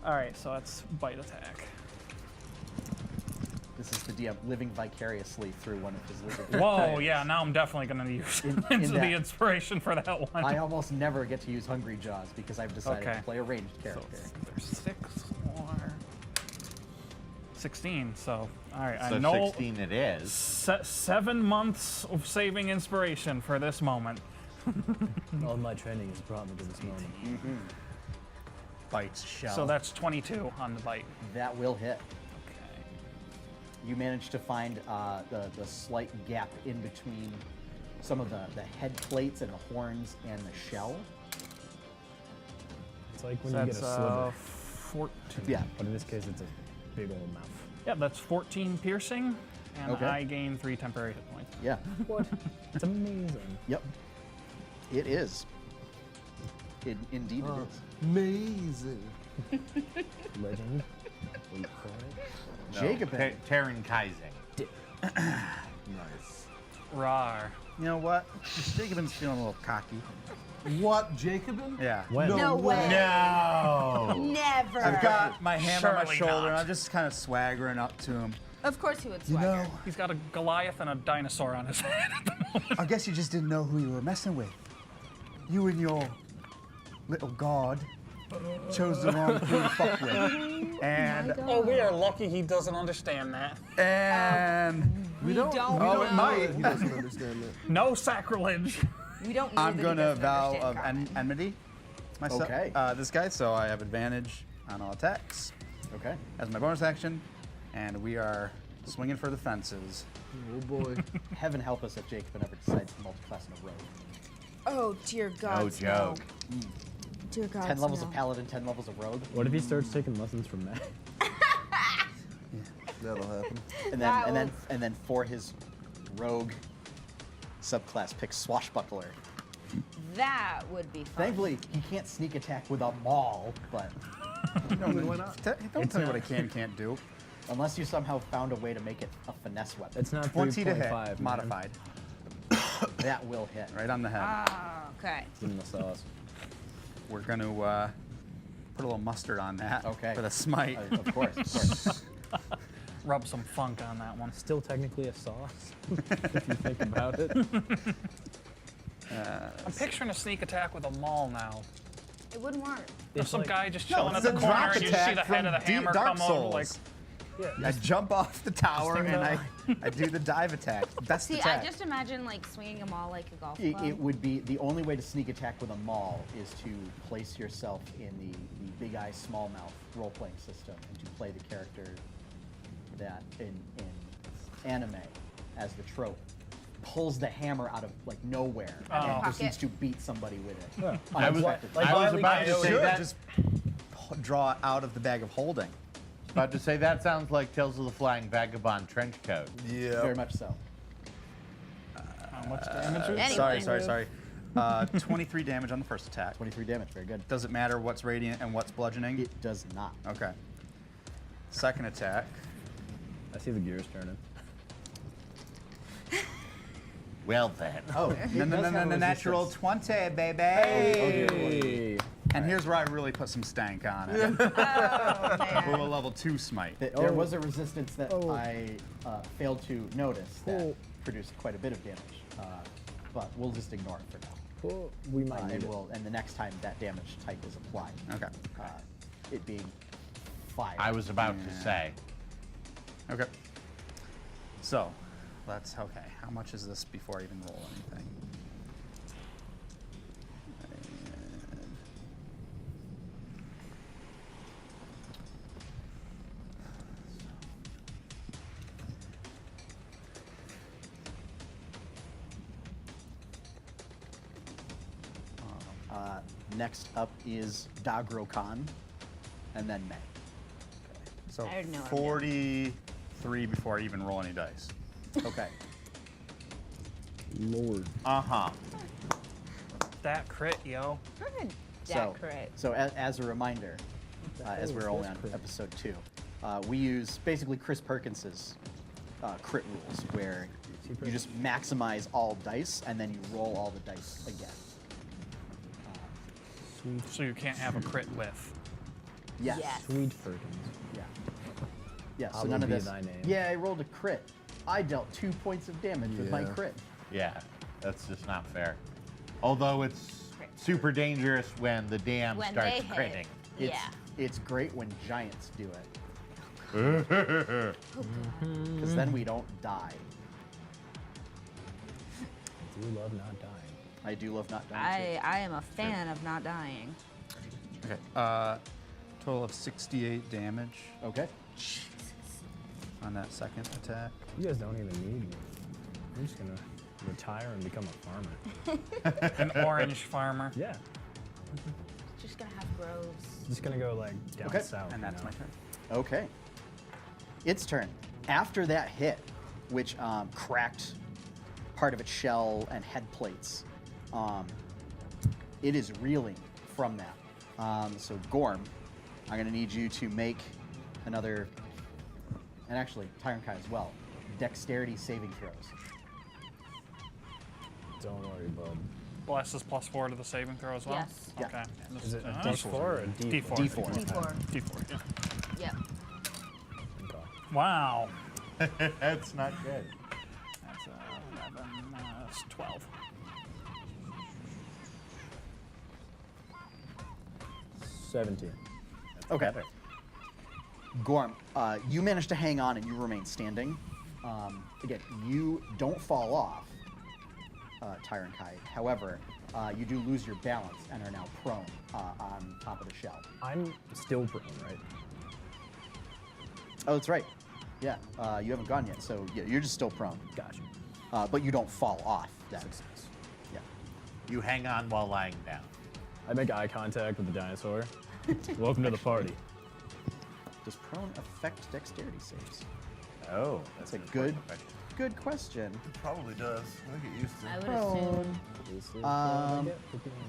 All right, so that's bite attack. This is the DM living vicariously through one of his lizards. Whoa, yeah. Now I'm definitely gonna use In into the that- inspiration for that one. I almost never get to use Hungry Jaws because I've decided Okay. to play a ranged So character. there's 6 more. 16. So all right, So I know 16 it is. 7 months of saving inspiration for this moment. All my training has brought me to this moment. Bites shell. So that's 22 on the bite. That will hit. Okay. You managed to find the slight gap in between some of the head plates and the horns and the shell. It's like when So you get that's a sliver. 14. Yeah. But in this case, it's a big old mouth. Yeah, that's 14 piercing, and Okay. I gain 3 temporary hit points. Yeah. What? It's amazing. Yep. It is. Indeed it is. Amazing. Legend. Wait for it. Jacobin. Terran Kaising. Nice. Rar. You know what? Jacobin's feeling a little cocky. What, Jacobin? Yeah. When? No way. No! Never. I've got my hand on my Surely shoulder, not. and I'm just kind of swaggering up to him. Of course he would You swagger. know, He's got a Goliath and a dinosaur on his head at the moment. I guess you just didn't know who you were messing with. You and your little god chose the wrong crew to fuck with. And Oh, we are lucky he doesn't understand that. We don't Oh, know. it might. He doesn't understand that. No sacrilege. We don't know I'm that he gonna doesn't vow understand of common. enmity myself. Okay. This guy, so I have advantage on all attacks Okay. as my bonus action, and we are swinging for the fences. Oh boy. Heaven help us if Jacobin ever decides to multiclass in a rogue. Oh dear God. No joke. Dear God. 10 levels of paladin, 10 levels of rogue. What if he starts taking lessons from Matt? That'll happen. And then for his rogue subclass, pick swashbuckler. That would be fun. Thankfully, he can't sneak attack with a maul, but Why not? Don't tell me what I can and can't do. unless you somehow found a way to make it a finesse weapon, It's not 20 to 3.5, hit, man. modified. that will hit. Right on the head. Oh, okay. Give him the sauce. We're going to put a little mustard on that Okay. for the smite. Of course, of course. Rub some funk on that one. Still technically a sauce, if you think about it. I'm picturing a sneak attack with a maul now. It wouldn't work. There's some guy just No, chilling it's at the a corner drop and you see attack the head of the from hammer Dark come over like, Souls. Yeah, I jump off the tower think and about I do the dive attack. Best See, attack. I just imagine like swinging them all like a golf It, club. it would be the only way to sneak attack with a maul is to place yourself in the big eye, small mouth role playing system and to play the character that in anime as the trope pulls the hammer out of like nowhere and then Oh. proceeds to beat somebody with it. Yeah. I was Unexpectedly. about to say that. Just draw it out of the bag of holding. About to say that sounds like Tales of the Flying Vagabond trench coat. Very much so. how much damage is Anyway. Sorry. 23 damage on the first attack. 23 damage, very good. Does it matter what's radiant and what's bludgeoning? It does not. Okay. Second attack. I see the gears turning. Well then. Oh, it No, does have a natural resistance. 20, baby. Hey. And here's where I really put some stank on it. Oh, man. With a level 2 smite. There was a resistance that I failed to notice that Oh. produced quite a bit of damage, but we'll just ignore it for now. Well, we might need it. And the next time that damage type is applied, Okay. it being fire. I was about to say. Okay. So, that's okay. How much is this before I even roll anything? Next up is Dagro'kan, and then May. So I already know what I'm 43 before I even roll any dice. Okay. Lord. Uh-huh. that crit, yo? So as a reminder, as we're only on episode 2, we use basically Chris Perkins's crit rules, where you just maximize all dice and then you roll all the dice again. So you can't have a crit with. Yes. Yes. Sweet Perkins. Yeah. Yeah. So Hallowed none of be this. thy name. Yeah, I rolled a crit. I dealt 2 points of damage with my Yeah. crit. Yeah, that's just not fair. Although it's super dangerous when the DM When starts they hit. critting. It's, Yeah. It's great when giants do it. Because then we don't die. I do love not dying. I do love not dying. I am a fan of not dying. Okay. Total of 68 damage Too. Okay. on that second attack. You guys don't even need me. I'm just gonna retire and become a farmer. An orange farmer. Yeah. Just gonna have groves. Just gonna go like down Okay. south. And you that's know? my turn. Okay. Its turn. After that hit, which cracked part of its shell and head plates, it is reeling from that. So Gorm, I'm going to need you to make another, and actually Tyrant Kai as well, dexterity saving throws. Don't worry, bub. Bless is +4 to the saving throw as well? Yes. Yeah. Okay. Is it a Uh, D4 or a D4? D4. D4. D4. D4, yeah. Yep. Okay. Wow. That's not good. That's 11, that's 12. 17. Okay. Gorm, you manage to hang on and you remain standing. Again, you don't fall off, Tyrant Kai. However, you do lose your balance and are now prone on top of the shell. I'm still prone, right? Oh, that's right. Yeah, you haven't gone yet, so yeah, you're just still prone. Gotcha. But you don't fall off. Then. Yeah. You hang on while lying down. I make eye contact with the dinosaur. Welcome to the party. Does prone affect dexterity saves? Oh, That's a good question. It probably does. I get used to I it. would assume.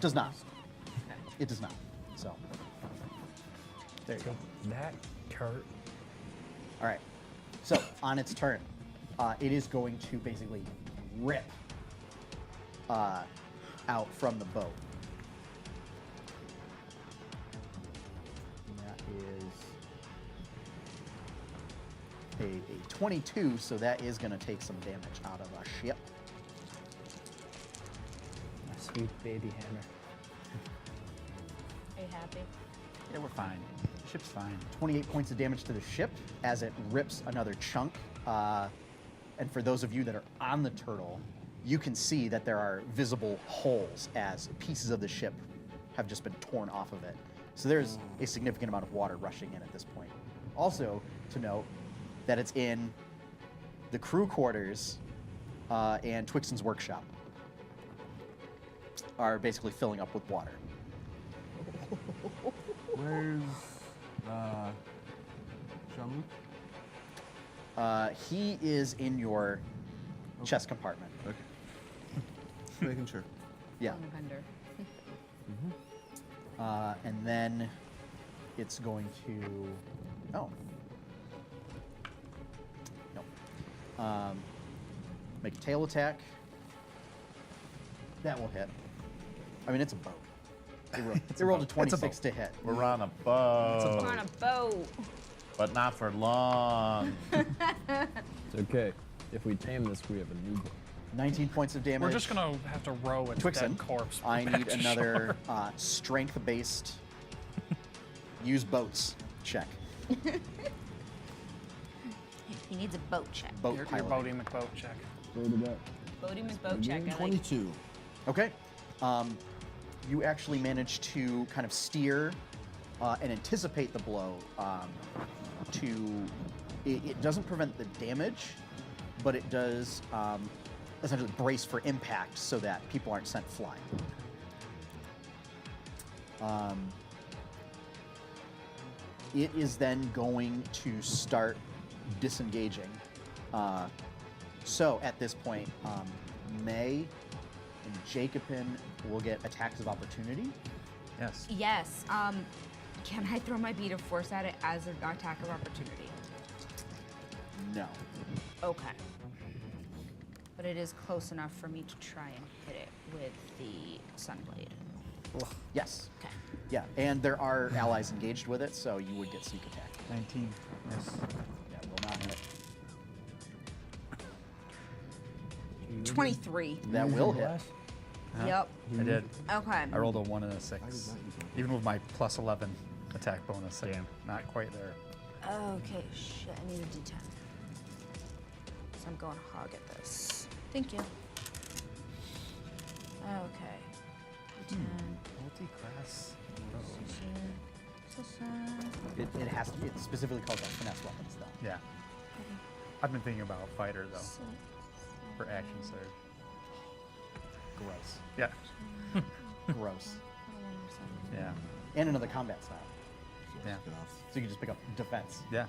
Does not. It does not. So, there you go. That hurt. All right. So, on its turn, it is going to basically rip out from the boat. And that is a 22, so that is going to take some damage out of a ship. My sweet baby hammer. Are you happy? Yeah, we're fine. The ship's fine. 28 points of damage to the ship as it rips another chunk. And for those of you that are on the turtle, you can see that there are visible holes as pieces of the ship have just been torn off of it. So there's a significant amount of water rushing in at this point. Also, to note that it's in the crew quarters and Twixton's workshop are basically filling up with water. Where's Shamu? He is in your chest compartment. Okay. Making sure. Yeah. On a vendor. And then it's going to. Oh. No. Make a tail attack. That will hit. I mean, it's a boat. It rolled a 26 to hit. We're on a boat, We're on a boat. but not for long. It's okay. If we tame this, we have a new boat. 19 points of damage. We're just gonna have to row its Twixton, dead corpse. I back need to another shore. strength-based use boats check. He needs a boat check. Boat Your piloting. Bodie McBoat check. Bodie McBoat check. I like. 22. Okay. You actually manage to kind of steer and anticipate the blow. It doesn't prevent the damage, but it does essentially brace for impact so that people aren't sent flying. It is then going to start disengaging. So at this point, May and Jacobin will get attacks of opportunity. Yes. Yes. Can I throw my bead of force at it as an attack of opportunity? No. Okay. But it is close enough for me to try and hit it with the Sunblade. Yes. Okay. Yeah, and there are allies engaged with it, so you would get sneak attack. 19. Yes. Yeah, will not hit. 23. That will hit. Yep. I did. Okay. I rolled a 1 and a 6. Even with my plus 11 attack bonus, I'm not quite there. Okay, shit, I need a D10. So I'm going hog at this. Thank you. Okay. D10. Multi-class. It has to. It specifically calls out finesse weapons, though. Yeah. I've been thinking about fighter though for action surge. Gross. Yeah. Gross. Yeah. And another combat style, Yeah. so you can just pick up defense. Yeah.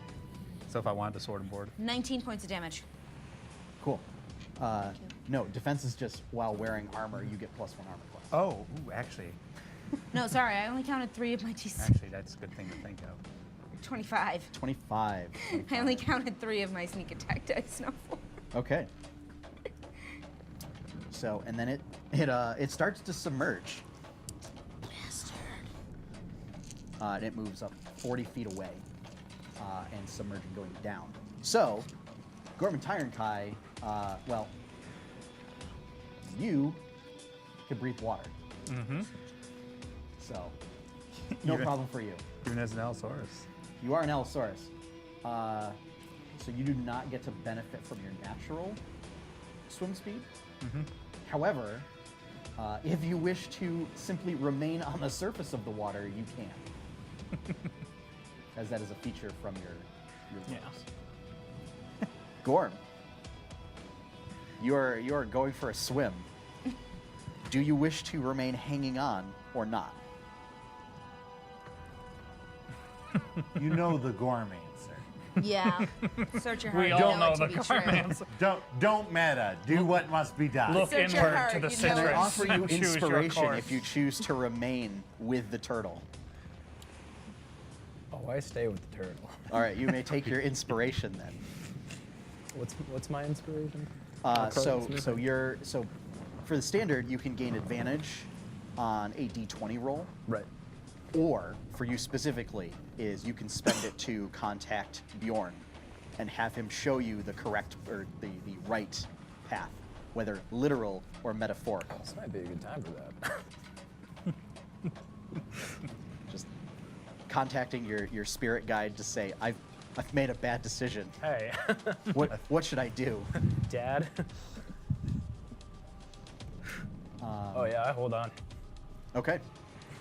So if I wanted to sword and board. 19 points of damage. Cool. No, defense is just while wearing armor, you get +1 armor class. Oh, ooh, actually, No, sorry, I only counted 3 of my D6. actually, that's a good thing to think of. 25. 25. I only counted 3 of my sneak attack dice, not 4. Okay. So, and then it starts to submerge. Bastard. And it moves up 40 feet away and submerging, going down. So, Gorman Tyrankai, well, you can breathe water. Mm-hmm. So, no Even- problem for you. Even as an Allosaurus. You are an Allosaurus. So you do not get to benefit from your natural swim speed. However, if you wish to simply remain on the surface of the water, you can. As that is a feature from your Yeah. lips. Gorm, you are going for a swim. Do you wish to remain hanging on or not? You know the Gorm answer. Yeah. Search your heart. We you all know know it to the be Gorm true. answer. Don't meta. Do what must be done. Look Search your inward heart, to the you know And I it. citrus. offer you and choose your inspiration course. if you choose to remain with the turtle. Oh, I stay with the turtle. All right, you may take your inspiration then. What's my inspiration? So for the standard, you can gain advantage on a d20 roll, Right. or for you specifically, is you can spend it to contact Bjorn and have him show you the correct or the right path, whether literal or metaphorical. This might be a good time for that. Just contacting your spirit guide to say, I've made a bad decision. Hey, What should I do? Dad. Oh yeah, hold on. Okay.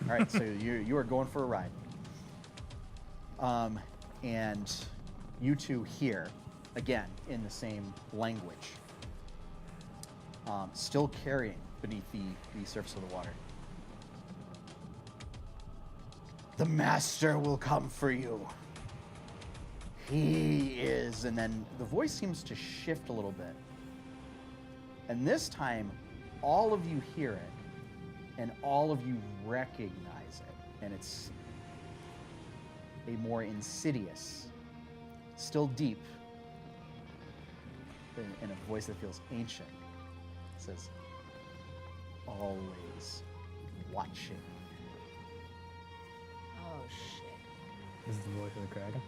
All right, so you are going for a ride. And you two hear, again, in the same language, still carrying beneath the surface of the water. The master will come for you. He is, and then the voice seems to shift a little bit. And this time, all of you hear it, and all of you recognize it. And it's a more insidious, still deep, in a voice that feels ancient. It says, always watching. Oh shit. This is the voice of the Kraken.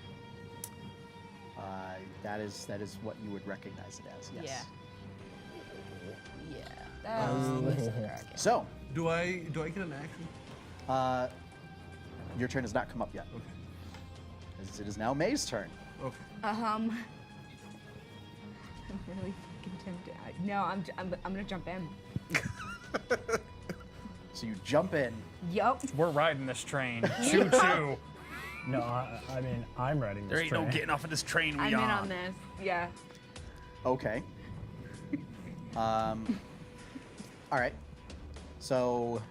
That is what you would recognize it as, yes. Yeah. That was the voice of the Kraken. So, Do I get an action? your turn has not come up yet. Okay. As it is now May's turn. Okay. I'm really fucking tempted. No, I'm gonna jump in. So you jump in. Yup. We're riding this train. Choo choo. No, I mean I'm riding this There ain't train. no getting off of this train we I'm in on. on this. Yeah. Okay. All right. So,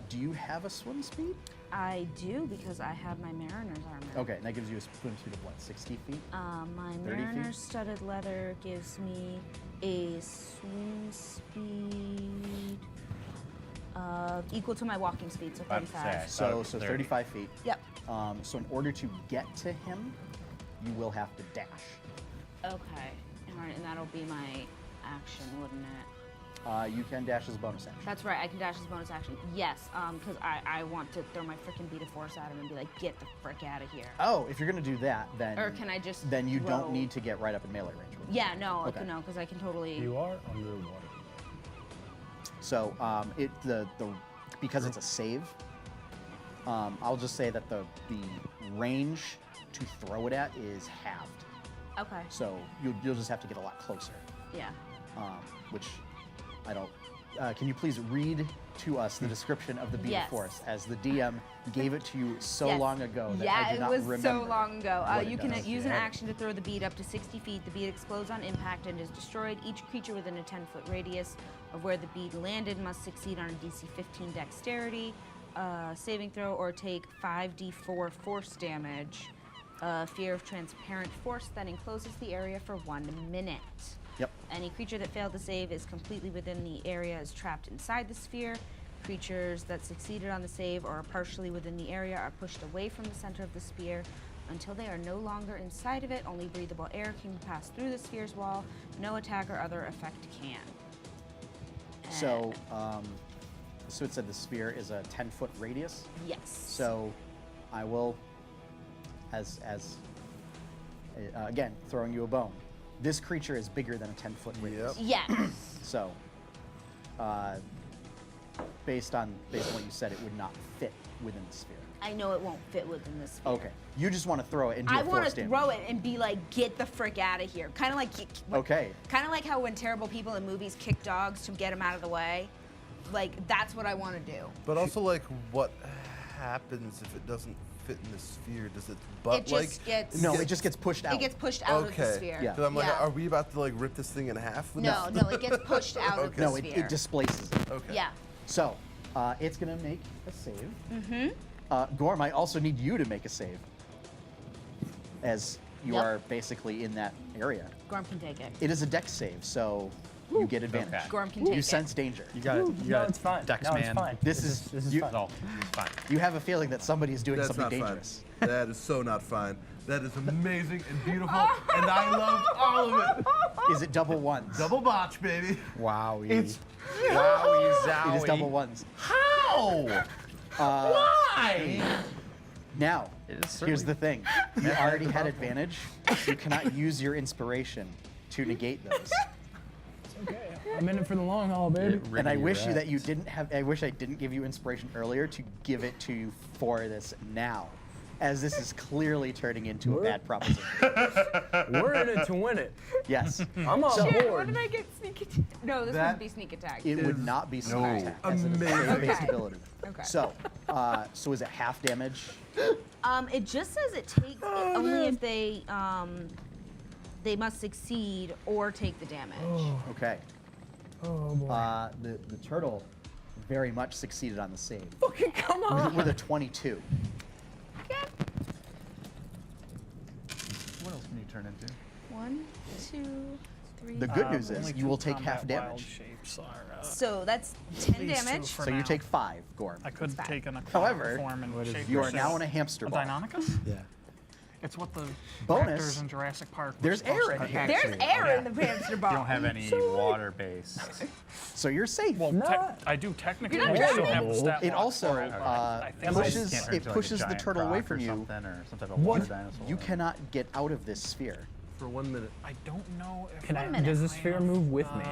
do you have a swim speed? I do because I have my mariner's armor. Okay, and that gives you a swim speed of what, 60 feet? My 30 feet? mariner's studded leather gives me a swim speed equal to my walking speed, so About to say, 35. So 30. 35 feet. Yep. So in order to get to him, you will have to dash. Okay. And that'll be my action, wouldn't it? You can dash as a bonus action. That's right, I can dash as bonus action. Yes, because I want to throw my freaking beat of force at him and be like, get the frick out of here. Oh, if you're gonna do that, then Or can I just then you throw- don't need to get right up in melee range with him. Yeah, no, Okay. no, because I can totally. You are under the water. So because it's a save, I'll just say that the range to throw it at is halved. Okay. So you'll just have to get a lot closer. Yeah. Which I don't. Can you please read to us the description of the beat Yes. of force, as the DM gave it to you so Yes. long ago that Yeah, I do it not was remember. so long ago. what it You can does. use an Yeah. action to throw the bead up to 60 feet. The bead explodes on impact and is destroyed. Each creature within a 10-foot radius of where the bead landed must succeed on a DC 15 dexterity saving throw or take 5d4 force damage. Fear of transparent force that encloses the area for 1 minute. Yep. Any creature that failed to save is completely within the area is trapped inside the sphere. Creatures that succeeded on the save or are partially within the area are pushed away from the center of the sphere until they are no longer inside of it. Only breathable air can pass through the sphere's wall. No attack or other effect can. So, so it said the sphere is a 10-foot radius. Yes. So, I will, again, throwing you a bone. This creature is bigger than a 10-foot radius. Yes. So, based on what you said, it would not fit within the sphere. I know it won't fit within this sphere. Okay. You just want to throw it and do I a want force to damage. throw it and be like, get the frick out of here. Kind of like, Okay. kind of like how when terrible people in movies kick dogs to get them out of the way. Like that's what I want to do. But also, like, what happens if it doesn't fit in the sphere? Does it butt It just gets. No, it just gets pushed out. It gets pushed out of the Okay. sphere. Yeah. Because I'm like, Yeah. are we about to like rip this thing in half? With No, this? no, it gets pushed out of the No, sphere. it displaces it. Okay. Yeah. So, it's going to make a save. Gorm, I also need you to make a save, as you Yep. are basically in that area. Gorm can take it. It is a dex save, so you get advantage. Okay. Gorm can take You it. sense danger. You got it. You No, got it's fine. Dex no, man. it's fine. This is this is you, fine. No, it's fine. you have a feeling that somebody is doing That's something not dangerous. fine. That is so not fine. That is amazing and beautiful, and I love all of it. Is it double ones? Double botch, baby. Wowie. It's wowie zowie. It is double ones. How? Why? Now, It is here's silly. the thing. You already had advantage. You cannot use your inspiration to negate those. Okay, I'm in it for the long haul, baby. And I wish you that you didn't have. I wish I didn't give you inspiration earlier to give it to you for this now, as this is clearly turning into a bad proposition. We're in it to win it. Yes, I'm on So- Shit, what board. did I get? Sneak attack? No, this That wouldn't be sneak attack. it would is not be sneak attack as it is a amazing. based Okay. ability. Okay. So, so is it half damage? It just says it takes only if they must succeed or take the damage. Okay. Oh boy. The turtle very much succeeded on the save Fucking come on. with a 22. What else can you turn into? 1, 2, 3. The good news Only is you two will take combat half wild damage. shapes are, So that's 10 these two damage. for So you now. take 5, Gorm. I could That's take an aquatic However, form and shape You are yourself. now in a hamster A ball. Deinonychus? Yeah. It's what the Bonus, actors in Jurassic Park. were there's supposed air to in be. here. There's air in the hamster ball. You don't have any water-based. So you're safe. Well, Not- I do technically. You're not We still drowning? have the stat It block also for it, but I think pushes- it's- Can't turn it into, like, a pushes the giant turtle away croc from or you. something, or some type of What? water dinosaur. You cannot get out of this sphere. For 1 minute. I don't know if Can I? minute. Does this sphere move with me?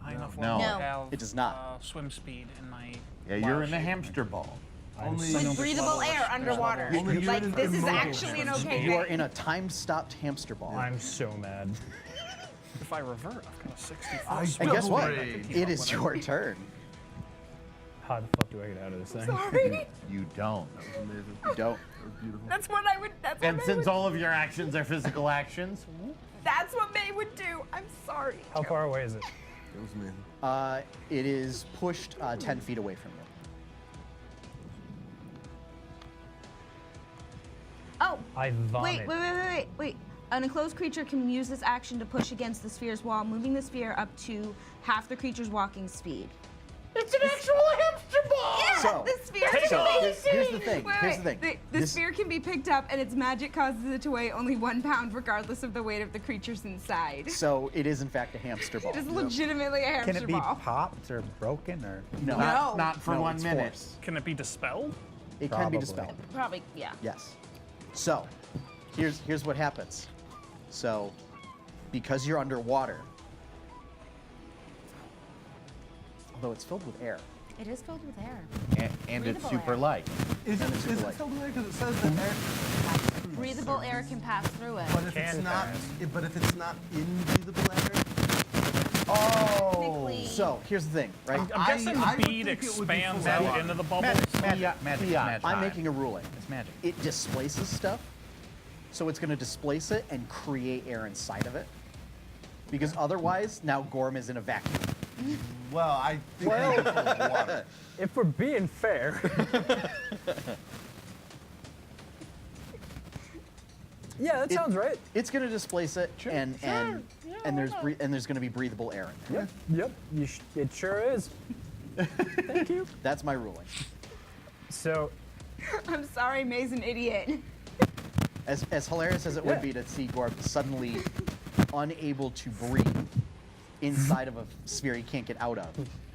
I enough No. No. have, It does not. Swim speed in my. Yeah, you're in the hamster ball. Only With breathable air underwater. Only you're Like, in this is immobile actually an hamster okay You are thing. in a time-stopped hamster ball. I'm so mad. If I revert, I've got a 60-foot I swim And guess Double what? braid. It is your turn. How the fuck do I get out of this thing? Sorry. You don't. Amazing. You don't. Beautiful. That's what I would. That's what And May since would, all of your actions are physical actions, That's what May would do. I'm sorry. How far away is it? It was amazing. It is pushed 10 feet away from you. Oh. I vomit. Wait. An enclosed creature can use this action to push against the sphere's wall, moving the sphere up to half the creature's walking speed. it's an actual hamster ball. Yeah, So- the sphere so can be here's the thing, here's the thing. The This- sphere can be picked up, and its magic causes it to weigh only 1 pound, regardless of the weight of the creatures inside. So it is in fact a hamster ball. It is legitimately a hamster Can it be ball. popped or broken or? No. No. Not for No, 1 it's minute. force. Can it be dispelled? It can be Probably. dispelled. Probably, yeah. Yes. So, here's what happens. So, because you're underwater, although it's filled with air, It is filled with air. And it's Breathable super air. light. Is it super light. filled with air? Because it says that air. Breathable air can pass through it. But if it's Can not, pass. but if it's not in breathable air, Technically, so here's the thing, right? I'm guessing I the would bead think it would be expands full out water. into the bubble. Magic. I'm making a ruling. It's magic. It displaces stuff, so it's going to displace it and create air inside of it. Because otherwise, now Gorm is in a vacuum. well, I think it's full of water. If we're being fair. Yeah, that sounds right. It's going to displace it, and there's going to be breathable air in there. Yep. It sure is. Thank you. That's my ruling. So, I'm sorry, May's an idiot. As hilarious as it would Yeah. be to see Gorm suddenly unable to breathe inside of a sphere he can't get out of.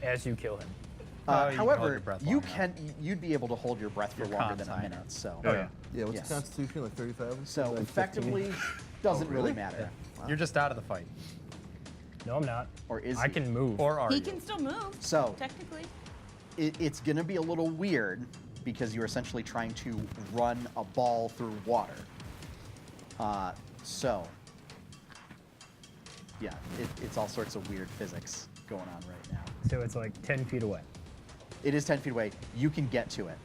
as you kill him. you can hold However, your breath you long can you'd be able to hold your breath for Your longer than a con's minute. higher. So Oh, yeah. Yeah, what's Yes. the Constitution? Like 30,000? so Like 15? effectively doesn't really really? matter. You're just out of the fight. No, I'm not. Or is I he? can move. Or are He you? can still move, So technically. it's going to be a little weird because you're essentially trying to run a ball through water. So yeah, it's all sorts of weird physics going on right now. So it's like 10 feet away. It is 10 feet away. You can get to it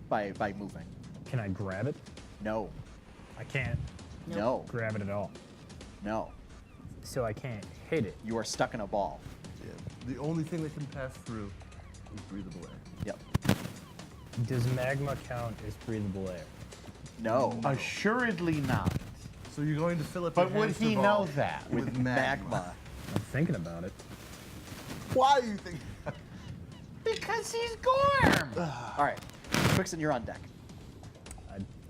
by moving. Can I grab it? No, I can't no, grab it at all. no. So I can't hit it. You are stuck in a ball. Yeah. The only thing that can pass through is breathable air. Yep. Does magma count as breathable air? No. Assuredly not. So you're going to fill up But your would he hamster know ball that? with magma? I'm thinking about it. Why do you think? Because he's Gorm! All right. Twixen, you're on deck.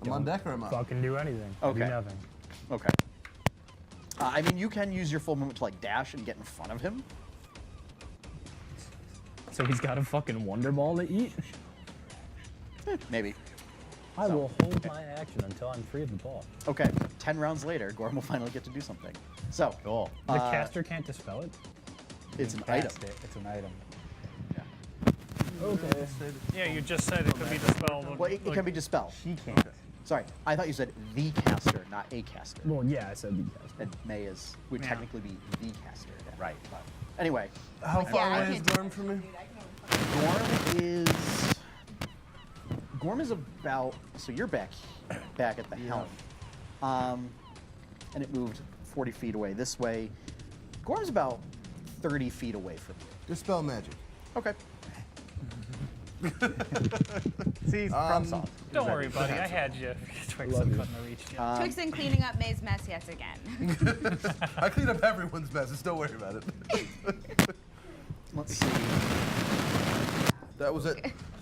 I'm on deck or am I? Fucking do anything. I Okay. do nothing. Okay. I mean, you can use your full movement to like dash and get in front of him. So he's got a fucking Wonder Ball to eat? Maybe. I will hold my action until I'm free of the ball. Okay. 10 rounds later, Gorm will finally get to do something. So, Cool. The caster can't dispel it? it's an item. Cast it. It's an item. Okay. Yeah, you just said it could be dispelled. Well, it can be dispelled. He can't. Sorry, I thought you said the caster, not a caster. Well, yeah, I said the caster. And May would Yeah. technically be the caster. Right. But anyway, How far I away is can't- Gorm from me? Gorm is about, so you're back at the helm. And it moved 40 feet away this way. Gorm's about 30 feet away from you. Dispel magic. Okay. See, problem solved. Don't worry, buddy. I had you. Twixen couldn't have reached you. Twixen cleaning up May's mess yet again. I clean up everyone's messes. Don't worry about it. Let's see. That was at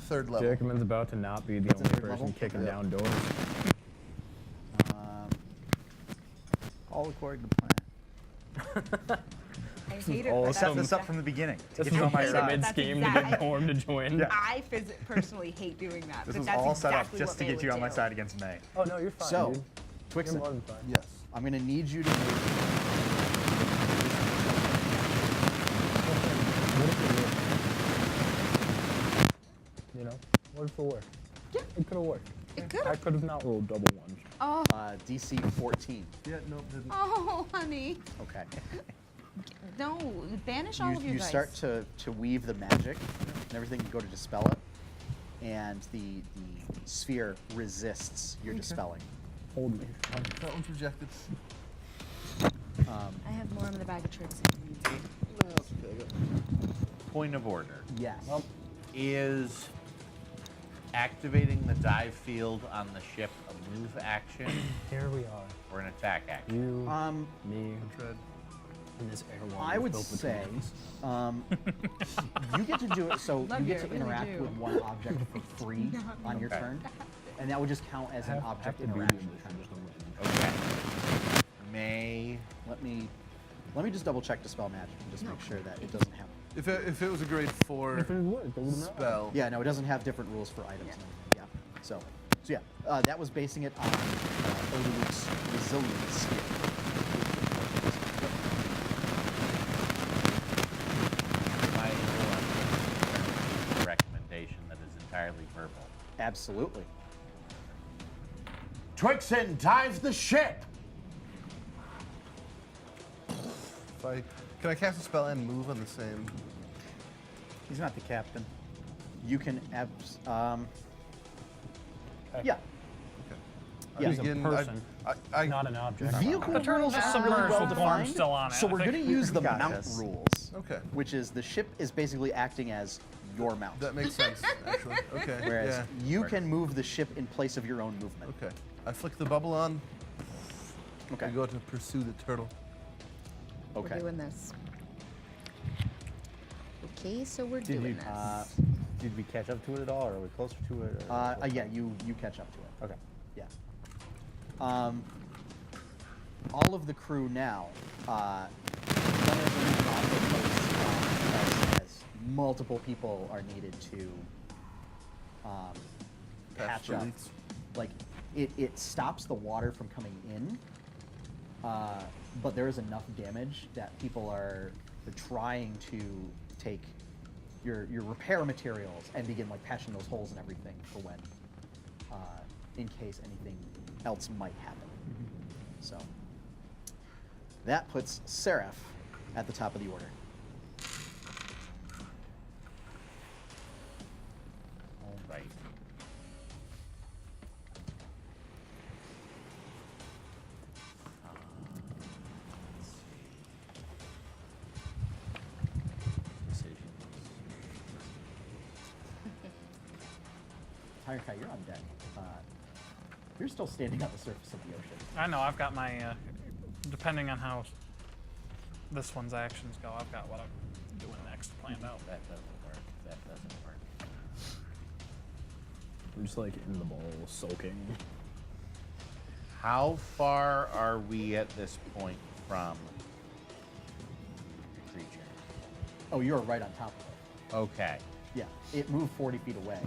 third level. Jacobman's about to not be the That's only a third person level? kicking Yeah. down doors. All according to plan. I hate it. all but Set that's this up from the beginning. To This get you on my is a side. mid That's scheme to exact- get Gorm to join. Yeah. I personally hate doing that. This but was that's all set up exactly just what to May get you would on my do. side against May. Oh, no, you're fine, So, dude. Twixen, You're more than fine. Yes. I'm going to need you to move. What if it worked? You know, what if it worked? Yeah. It could have worked. It could I have. could have not rolled double ones. Oh, DC 14. Yeah, no, didn't. oh, honey. Okay. No, banish all of your You dice. start to weave the magic and everything, you go to dispel it, and the sphere resists your dispelling. Hold me. That one's rejected. I have more in the bag of tricks. No, it's okay. I got- Point of order. Yes. Is activating the dive field on the ship a move action Here we are. or an attack action? You, me, Tread. and this air wall. I would say you get to do it, so you Love get you, to I really interact do. with one object for free on your Okay. turn, and that would just count as an object interaction. Okay. May. Let me just double check dispel magic and just make sure that it doesn't have. If it was a grade 4 If it worked, it wouldn't matter. spell, Yeah, no, it doesn't have different rules for items. And everything. Yeah. So yeah, that was basing it on Olu's resilience skill. My recommendation that is entirely verbal. Absolutely. Twixen dives the ship. can I cast a spell and move on the same? He's not the captain. You can yeah. Yeah. He's a Begin- person, I not an object. Vehicle The turtle rules is aren't really submerged well with Gorm defined, still on it. so I we're think going to use the got mount this. rules. Okay. Which is the ship is basically acting as your mount, That makes sense, actually. Okay. whereas yeah. you can move the ship in place of your own movement. Okay. I flick the bubble on. Okay. I go to pursue the turtle. Okay. We're doing this. Okay, so we're Did doing you, this. did we catch up to it at all, or are we closer to it? Or Yeah, you catch up to it. Okay. Yeah. All of the crew now, one of them also posts, as multiple people are needed to patch the up. leaks. Like, it stops the water from coming in, but there is enough damage that people are trying to take your repair materials and begin like patching those holes and everything for when, in case anything else might happen. So that puts Seraph at the top of the order. All right. Decisions. Tire Kai, you're on deck. You're still standing on the surface of the ocean. I know, I've got my, depending on how this one's actions go, I've got what I'm doing next planned out. That doesn't work. That doesn't work. I'm just like in the bowl, soaking. How far are we at this point from the creature? Oh, you're right on top of it. Okay. Yeah, it moved 40 feet away.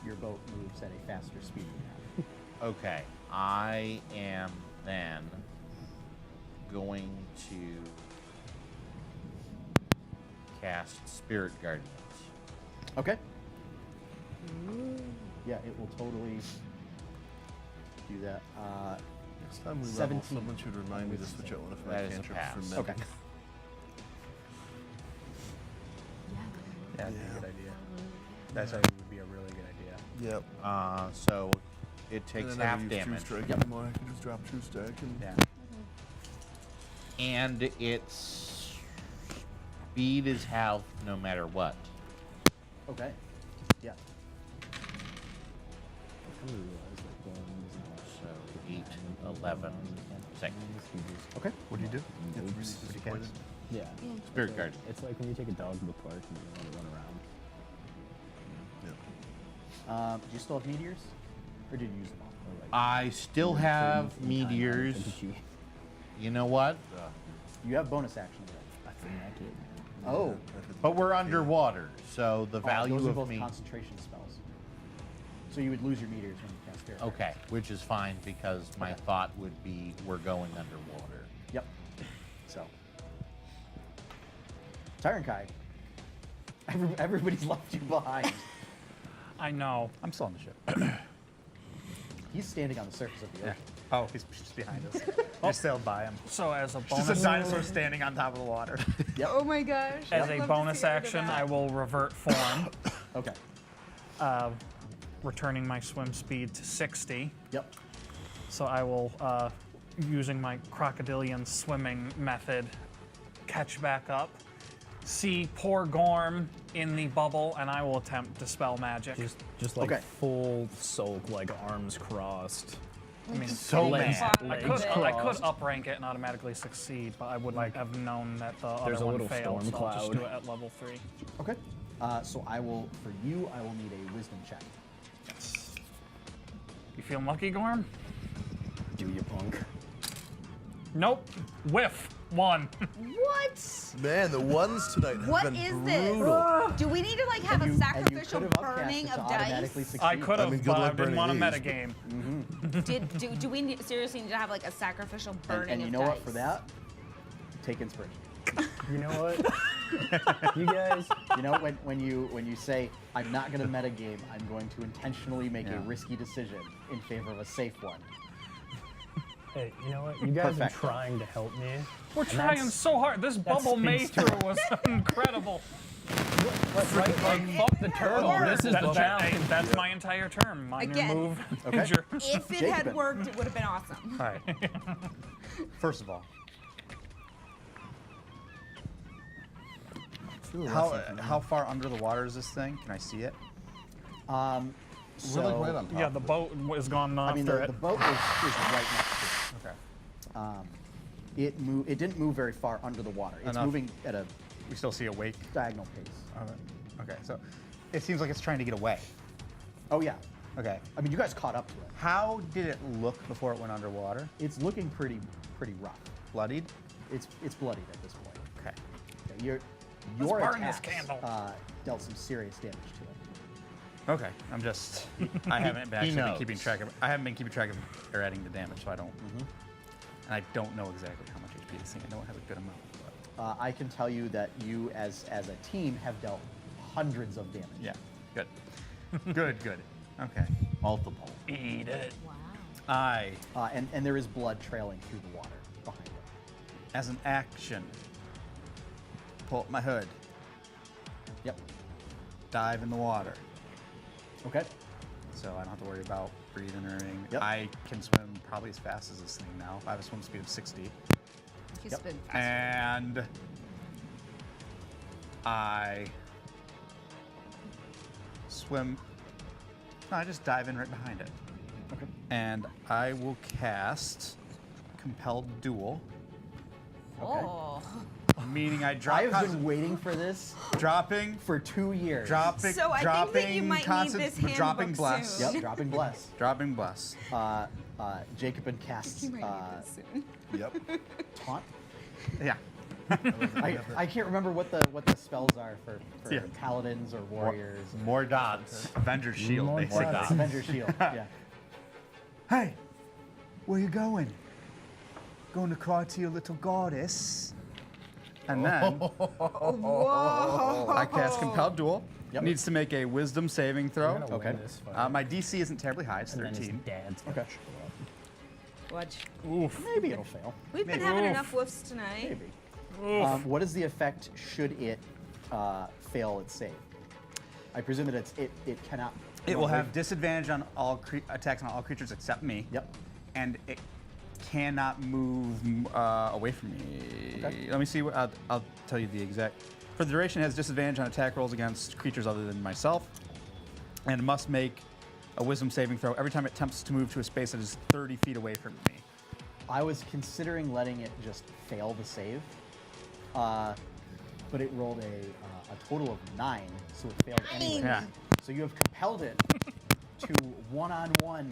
Your boat moves at a faster speed than that. Okay. I am then going to cast Spirit Guardians. Okay. Yeah, it will totally do that. Next time we level, 17. someone should remind me to switch out one of my That is a cantrips pass. for Okay. medic. Yeah, that'd be a good idea. That's would be a really good idea. Yep. So it takes And I half never use damage. True strike anymore. I can just drop true strike and Yeah. And its speed is halved no matter what. Okay. Yeah. So 8, 11, 6. Okay. what do you do? Get really disappointed. Yeah. Spirit Guardian. It's like when you take a dog to the park and you want to run around. Yeah. Do you still have meteors? Or did you use them all? I still have meteors. You know what? You have bonus action. I think I did. Oh. But we're underwater, so the Those value are of both me. concentration spells. So you would lose your meteors when you cast Spirit. Okay, which is fine because my thought would be we're going underwater. Yep. So. Tyrant Kai. Everybody's left you behind. I know. I'm still on the ship. He's standing on the surface of the Yeah. ocean. Oh, he's just behind us. We sailed by him. So as a Just a bonus, dinosaur standing on top of the water. Yep. Oh my gosh. as I'd a love to bonus see her do action, that. I will revert form, Okay. returning my swim speed to 60. Yep. So I will, using my crocodilian swimming method, catch back up, see poor Gorm in the bubble, and I will attempt Dispel Magic. Just like Okay. full soak, like arms crossed. I mean, So Legs- mad. I legs could crossed. uprank it and automatically succeed, but I would have known that the There's other a one little failed, storm so I'll just cloud. do it at level 3. Okay. So I will need a wisdom check. You feeling lucky, Gorm? Do you punk? Nope. Whiff. 1. What? Man, the ones tonight have What been is brutal. this? Do we need to like have And a you sacrificial could have upcast burning it to of automatically dice? succeed. I could have, mean, good but I luck didn't want to burning these. metagame. Do we seriously need to have like a sacrificial burning And you of know dice? what? For that, take inspiration. You know what? You guys, You know when you say I'm not going to metagame, I'm going to intentionally make a Yeah. risky decision in favor of a safe one. hey, you know what? You guys Perfect. are trying to help me. We're And trying that's- so hard. This bubble speaks to- Maythrough was incredible. Like, fuck the turtle. This is the challenge. That's my entire term. Minor Again. move. Okay. Injure. If it Jacobin. had worked, it would have been awesome. All right. First of all, how far under the water is this thing? Can I see it? We're like right on top. Yeah, the boat is gone I after mean, the it. boat is right next to Okay. it. It didn't move very far under the water. It's Enough. moving at a We still see a wake diagonal pace. of it. Okay, so it seems like it's trying to get away. Oh yeah. Okay. I mean, you guys caught up to it. How did it look before it went underwater? It's looking pretty rough. Bloodied? It's bloodied at this point. Okay. Okay, your burn this attacks candle. Dealt some serious damage to it. Okay. I'm just. I haven't been He actually been knows. keeping track of. I haven't been keeping track of or adding the damage, so I don't. And I don't know exactly how much HP this thing. I know I have a good amount. But I can tell you that you, as a team, have dealt hundreds of damage. yeah. Good. Good. Okay. Multiple. Eat it. I, And there is blood trailing through the water behind it. as an action, pull up my hood, Yep. dive in the water, Okay. so I don't have to worry about breathing or anything. Yep. I can swim probably as fast as this thing now. I have a swim speed of 60. He's Yep. been faster. And I swim No, I just dive in right behind it. Okay. And I will cast Compelled Duel, Oh. meaning I drop. I have been waiting for this dropping, for 2 years. dropping, So I think dropping, that you might need constant, this handbook dropping bless. soon. Yep, dropping bless. Dropping bless. Jacobin casts You might need this soon. Yep. taunt. Yeah. I can't remember what the spells are for Yeah. paladins or warriors. More dots. Avenger's Shield. More basically. dots. Avenger Shield. Yeah. Hey, where you going? Going to cry to your little goddess. And then Whoa. I cast Compelled Duel. Yep. Needs to make a Wisdom saving We're throw. gonna Okay. win this fight. My DC isn't terribly high. It's And then his 13. dad's gonna Okay. show up. Watch. Oof. Maybe it'll fail. We've been Maybe. having Oof. enough woofs tonight. Maybe. What is the effect should it fail its save? I presume that it cannot. It will have disadvantage on all attacks on all creatures except me. Yep. And it cannot move away from me. Okay. Let me see. I'll tell you the exact. For the duration, it has disadvantage on attack rolls against creatures other than myself, and must make a Wisdom saving throw every time it attempts to move to a space that is 30 feet away from me. I was considering letting it just fail the save, but it rolled a total of 9, so it failed anyway. Yeah. So you have compelled it to one-on-one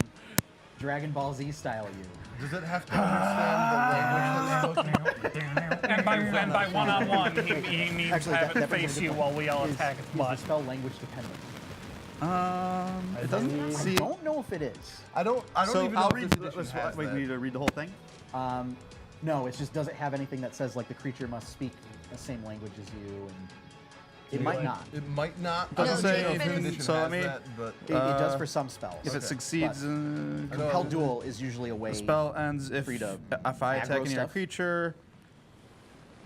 Dragon Ball Z style you. Does it have to understand the language that's spoken? And by one-on-one, he means Actually, have that it brings face me to you the while point. we all Is- attack its is the butt. spell language dependent? It doesn't I see. don't know if it is. I don't So even I'll know read. if this edition Let's, has wait, that. we need to read the whole thing. No, it just doesn't have anything that says like the creature must speak the same language as you, and it might not. It might not. Doesn't I say don't know if if this it- edition so has let me- that, but It does for some spells. If it Okay. succeeds, I know Compelled Duel is usually a way. the spell ends if free to if I attack aggro any other stuff. creature.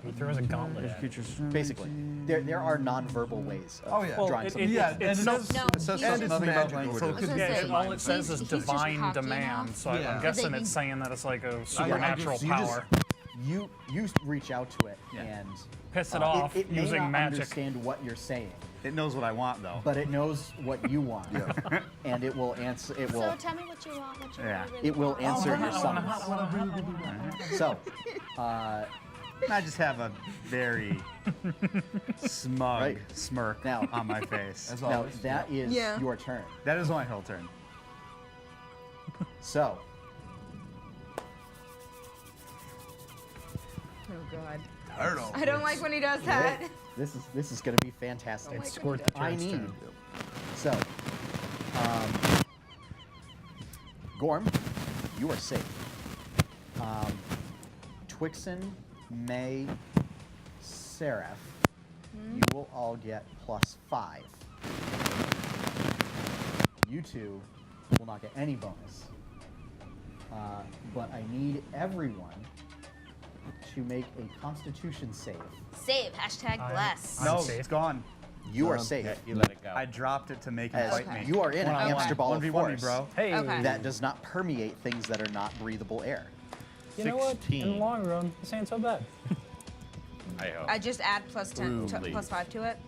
He throws a gauntlet at it. Creatures. Basically, there are non-verbal ways of Oh, yeah. Well, drawing it- something. yeah, it's and it no- is- No, It says he's and it's nothing about magical, language. so it I was could gonna be say, just all fine. it says is He's just divine cocky demand, enough. so I'm Yeah. guessing That it's you- saying that it's like a I supernatural guess you power. You reach out to it Yeah. and Piss it off it may using not magic. understand what you're saying, It knows what I want though. but it knows what you want, and it will answer. It will. So tell me what you want. What you Yeah. really It will want. answer your summons. So, I just have a very smug Right. smirk Now- on my face. As now always. that is Yeah. your turn. That is my whole turn. So, Oh god. I don't know. I don't like when he does that. this is going to be fantastic. It scored the I turn's need. turn. So, Gorm, you are safe. Twixen, May, Seraph, you will all get +5. You two will not get any bonus. But I need everyone to make a Constitution save. Save. Hashtag bless. No, safe. it's gone. You are safe. You let it go. I dropped it to make him As fight me. you are in a One-on-one. hamster ball of 1v1 me, force bro. Hey, Okay. that does not permeate things that are not breathable air. you know what? In 16. the long run, this ain't so bad. I hope. I just add +10, Truly. +5 to it.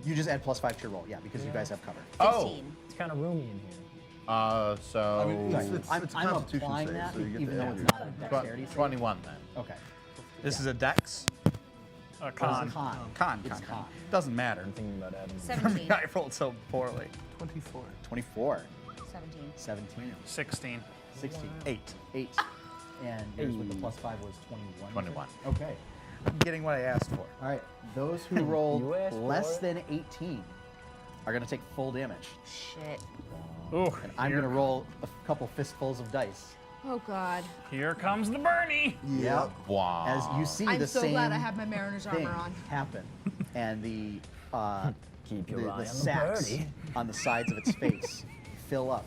You just add +5 to your roll, yeah, because you guys have cover. 15. It's kind of roomy in here. So I mean, Sorry, it's I'm a Constitution applying save, that, so you get even to though add it's your- not a dexterity save. 21 then. Okay. This is a dex. A Con. con. Con. It's con. Doesn't matter. I'm thinking about adding. 17. I rolled so poorly. 24. 24, 17. 17, 16. 16, 8. 8. And yours with the +5 was 21. 21. Okay. I'm getting what I asked for. All right. Those who rolled You asked less for than 18 are going to take full damage. Shit. Ooh, And I'm going to roll a couple fistfuls of dice. Oh god. here comes the Bernie. Yep. Wow. As you see I'm the so same glad I have my mariner's thing armor on. happen, and the Keep your eye on the the sacs birdie. on the sides of its face fill up,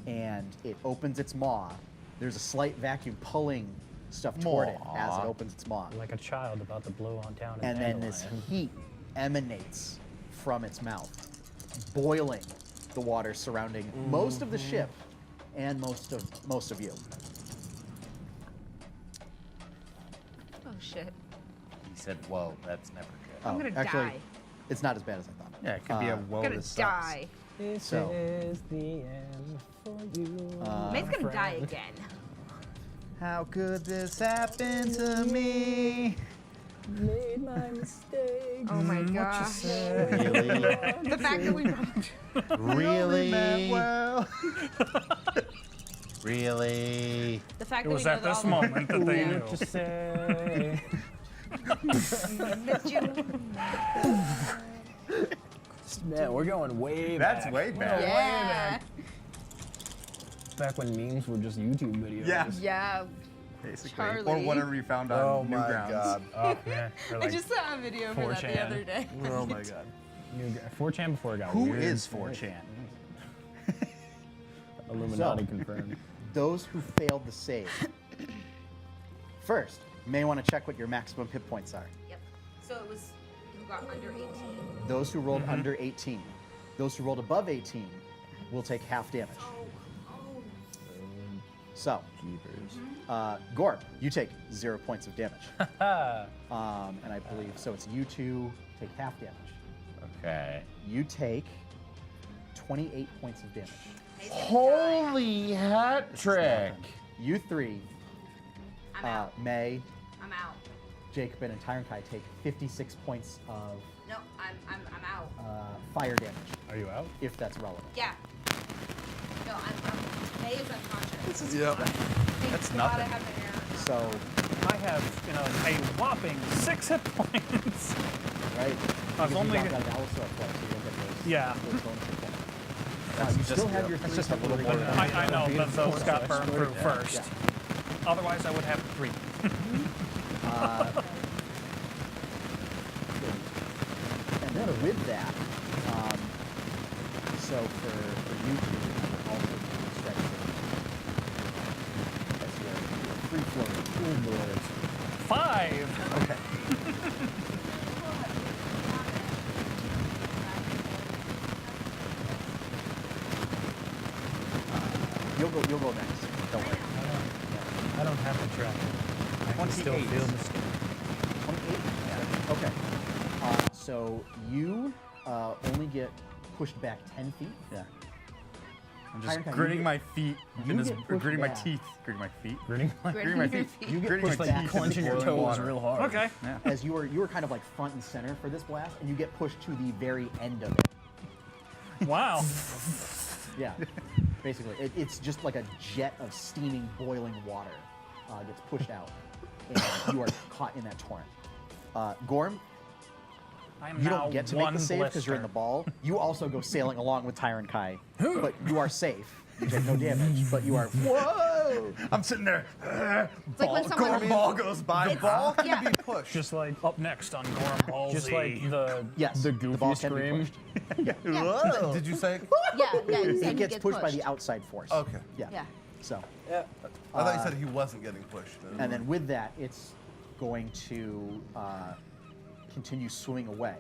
and it opens its maw. There's a slight vacuum pulling stuff toward it as it opens its maw, Like a child about to blow on down a and then this dandelion. heat emanates from its mouth, boiling the water surrounding most of the ship and most of you. Oh shit. He said, whoa, that's never good. I'm gonna actually, die. it's not as bad as I thought. Yeah, it could be a whoa. Gonna This sucks. die. This So- is the end for you. Mate's gonna die again. How could this happen to me? Made my mistake. Oh my gosh. Really? The fact that we run Really? Well. Really? the fact It that was we know at that this all the- moment that they Yeah. knew. What you say? Missed you. Man, we're going way That's back. way back. Yeah. Back when memes were just YouTube videos. Yeah. Yeah. Basically. Charlie. Or whatever you found on Oh my Newgrounds. god. Oh, yeah. Or I like just saw a video for that the 4chan. other day. Oh my god. 4chan before it got Who weird. is 4chan? Illuminati So- confirmed. Those who failed the save. First, you may want to check what your maximum hit points are. Yep. So it was who got under 18. Those who rolled under 18. Those who rolled above 18 will take half damage. So, Gorb, you take 0 points of damage. And I believe, so it's you two take half damage. Okay. You take 28 points of damage. Holy hat trick! You three, I'm out. May, I'm out. Jacobin, and Tyrankai take 56 points of No, I'm out. fire damage, Are you out? if that's relevant. Yeah. No, May is unconscious. Yep. That's God, nothing. I have an error. So, I have, a whopping 6 hit points. right? I was Because only you got gonna- that Alistair play, so you don't get those. Yeah. Those bonus hit points. You still have your that's three just a little temporary more. damage. I know, but those got burned through first. Yeah. Otherwise, I would have 3. And then with that, so for you two, you will also do strength saving. As you're free floating. 5. Okay. You'll go next. Don't worry. I don't have to track it. I can still 28. feel the skin. 28? Yeah. Okay. So you only get pushed back 10 feet. Yeah. I'm just Tyrankai, gritting you my feet you in this, get or pushed gritting my back. teeth. Gritting my feet. Gritting Gritting my your teeth. feet. You get Gritting pushed my back teeth. clenching your boiling toes water. real hard. Okay. Yeah. as you were kind of like front and center for this blast, and you get pushed to the very end of it. Wow. Yeah, basically, it's just like a jet of steaming, boiling water gets pushed out, and you are caught in that torrent. Gorm, I am you now don't get to make one the save because you're in the blister. ball. You also go sailing along with Tyran Kai, but you are safe. You take no damage, but you are. Whoa! I'm sitting there. like when someone- Gorm ball goes by. It's- Ball can yeah. be pushed. Just like Up next on Gorm Ball just Z. like the Yes, the the goofy ball can be scream. pushed. Whoa. Did you say? Yeah, yeah. You said He gets pushed by pushed. the outside force. Okay. Yeah. Yeah. So, I thought you said he wasn't getting pushed. and then with that, it's going to continue swimming away.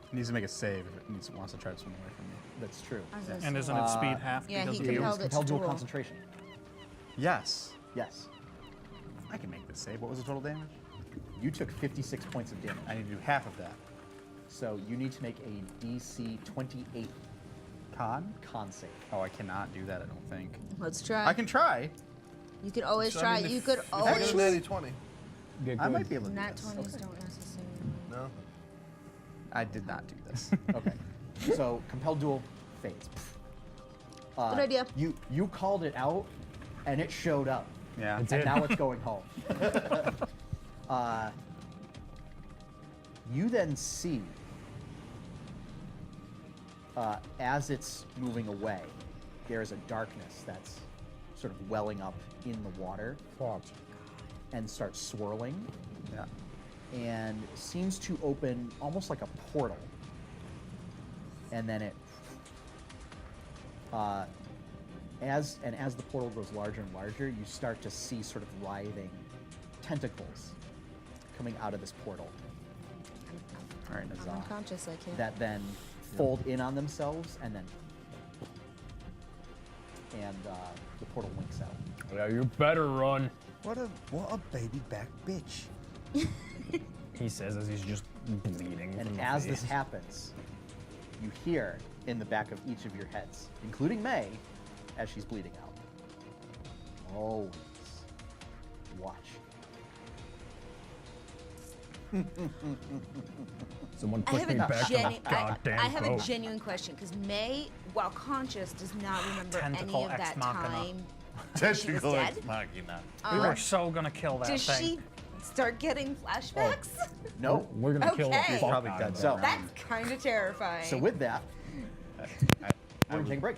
It needs to make a save if it wants to try to swim away from me. That's true. And isn't it speed half yeah, because he of you? compelled it to Compelled dual duel. concentration. Yes. Yes. I can make this save. What was the total damage? You took 56 points of damage. I need to do half of that. So you need to make a DC 28 Con? save. Oh, I cannot do that, I don't think. Let's try. I can try. You could always So, I try. mean, You if- could if I always. get a natty 20. Get I good. might be able to do Nat this. 20s don't necessarily. No. I did not do this. Okay. So compelled duel fades. Good idea. You called it out, and it showed up. Yeah. It And did. now it's going home. You then see, as it's moving away, there is a darkness that's sort of welling up in the water Fucked. and starts swirling, Yeah. and seems to open almost like a portal. And then it, as the portal grows larger and larger, you start to see sort of writhing tentacles coming out of this portal. All right. I'm unconscious. I can't. That then fold in on themselves, and then the portal winks out. Yeah, you better run. What a baby back bitch. He says as he's just bleeding. And from the as face. this happens, you hear in the back of each of your heads, including May, as she's bleeding out. Always watch. Someone I push have me a back to the goddamn I have a boat. genuine question because May, while conscious, does not remember Tentacle any of ex that machina. time. Testicle dead? ex machina. We were so gonna kill that Does thing. she start getting flashbacks? No. We're gonna kill the Okay. fuck Probably out dead of So- it. That's kind of terrifying. So with that, I we're going to take a break.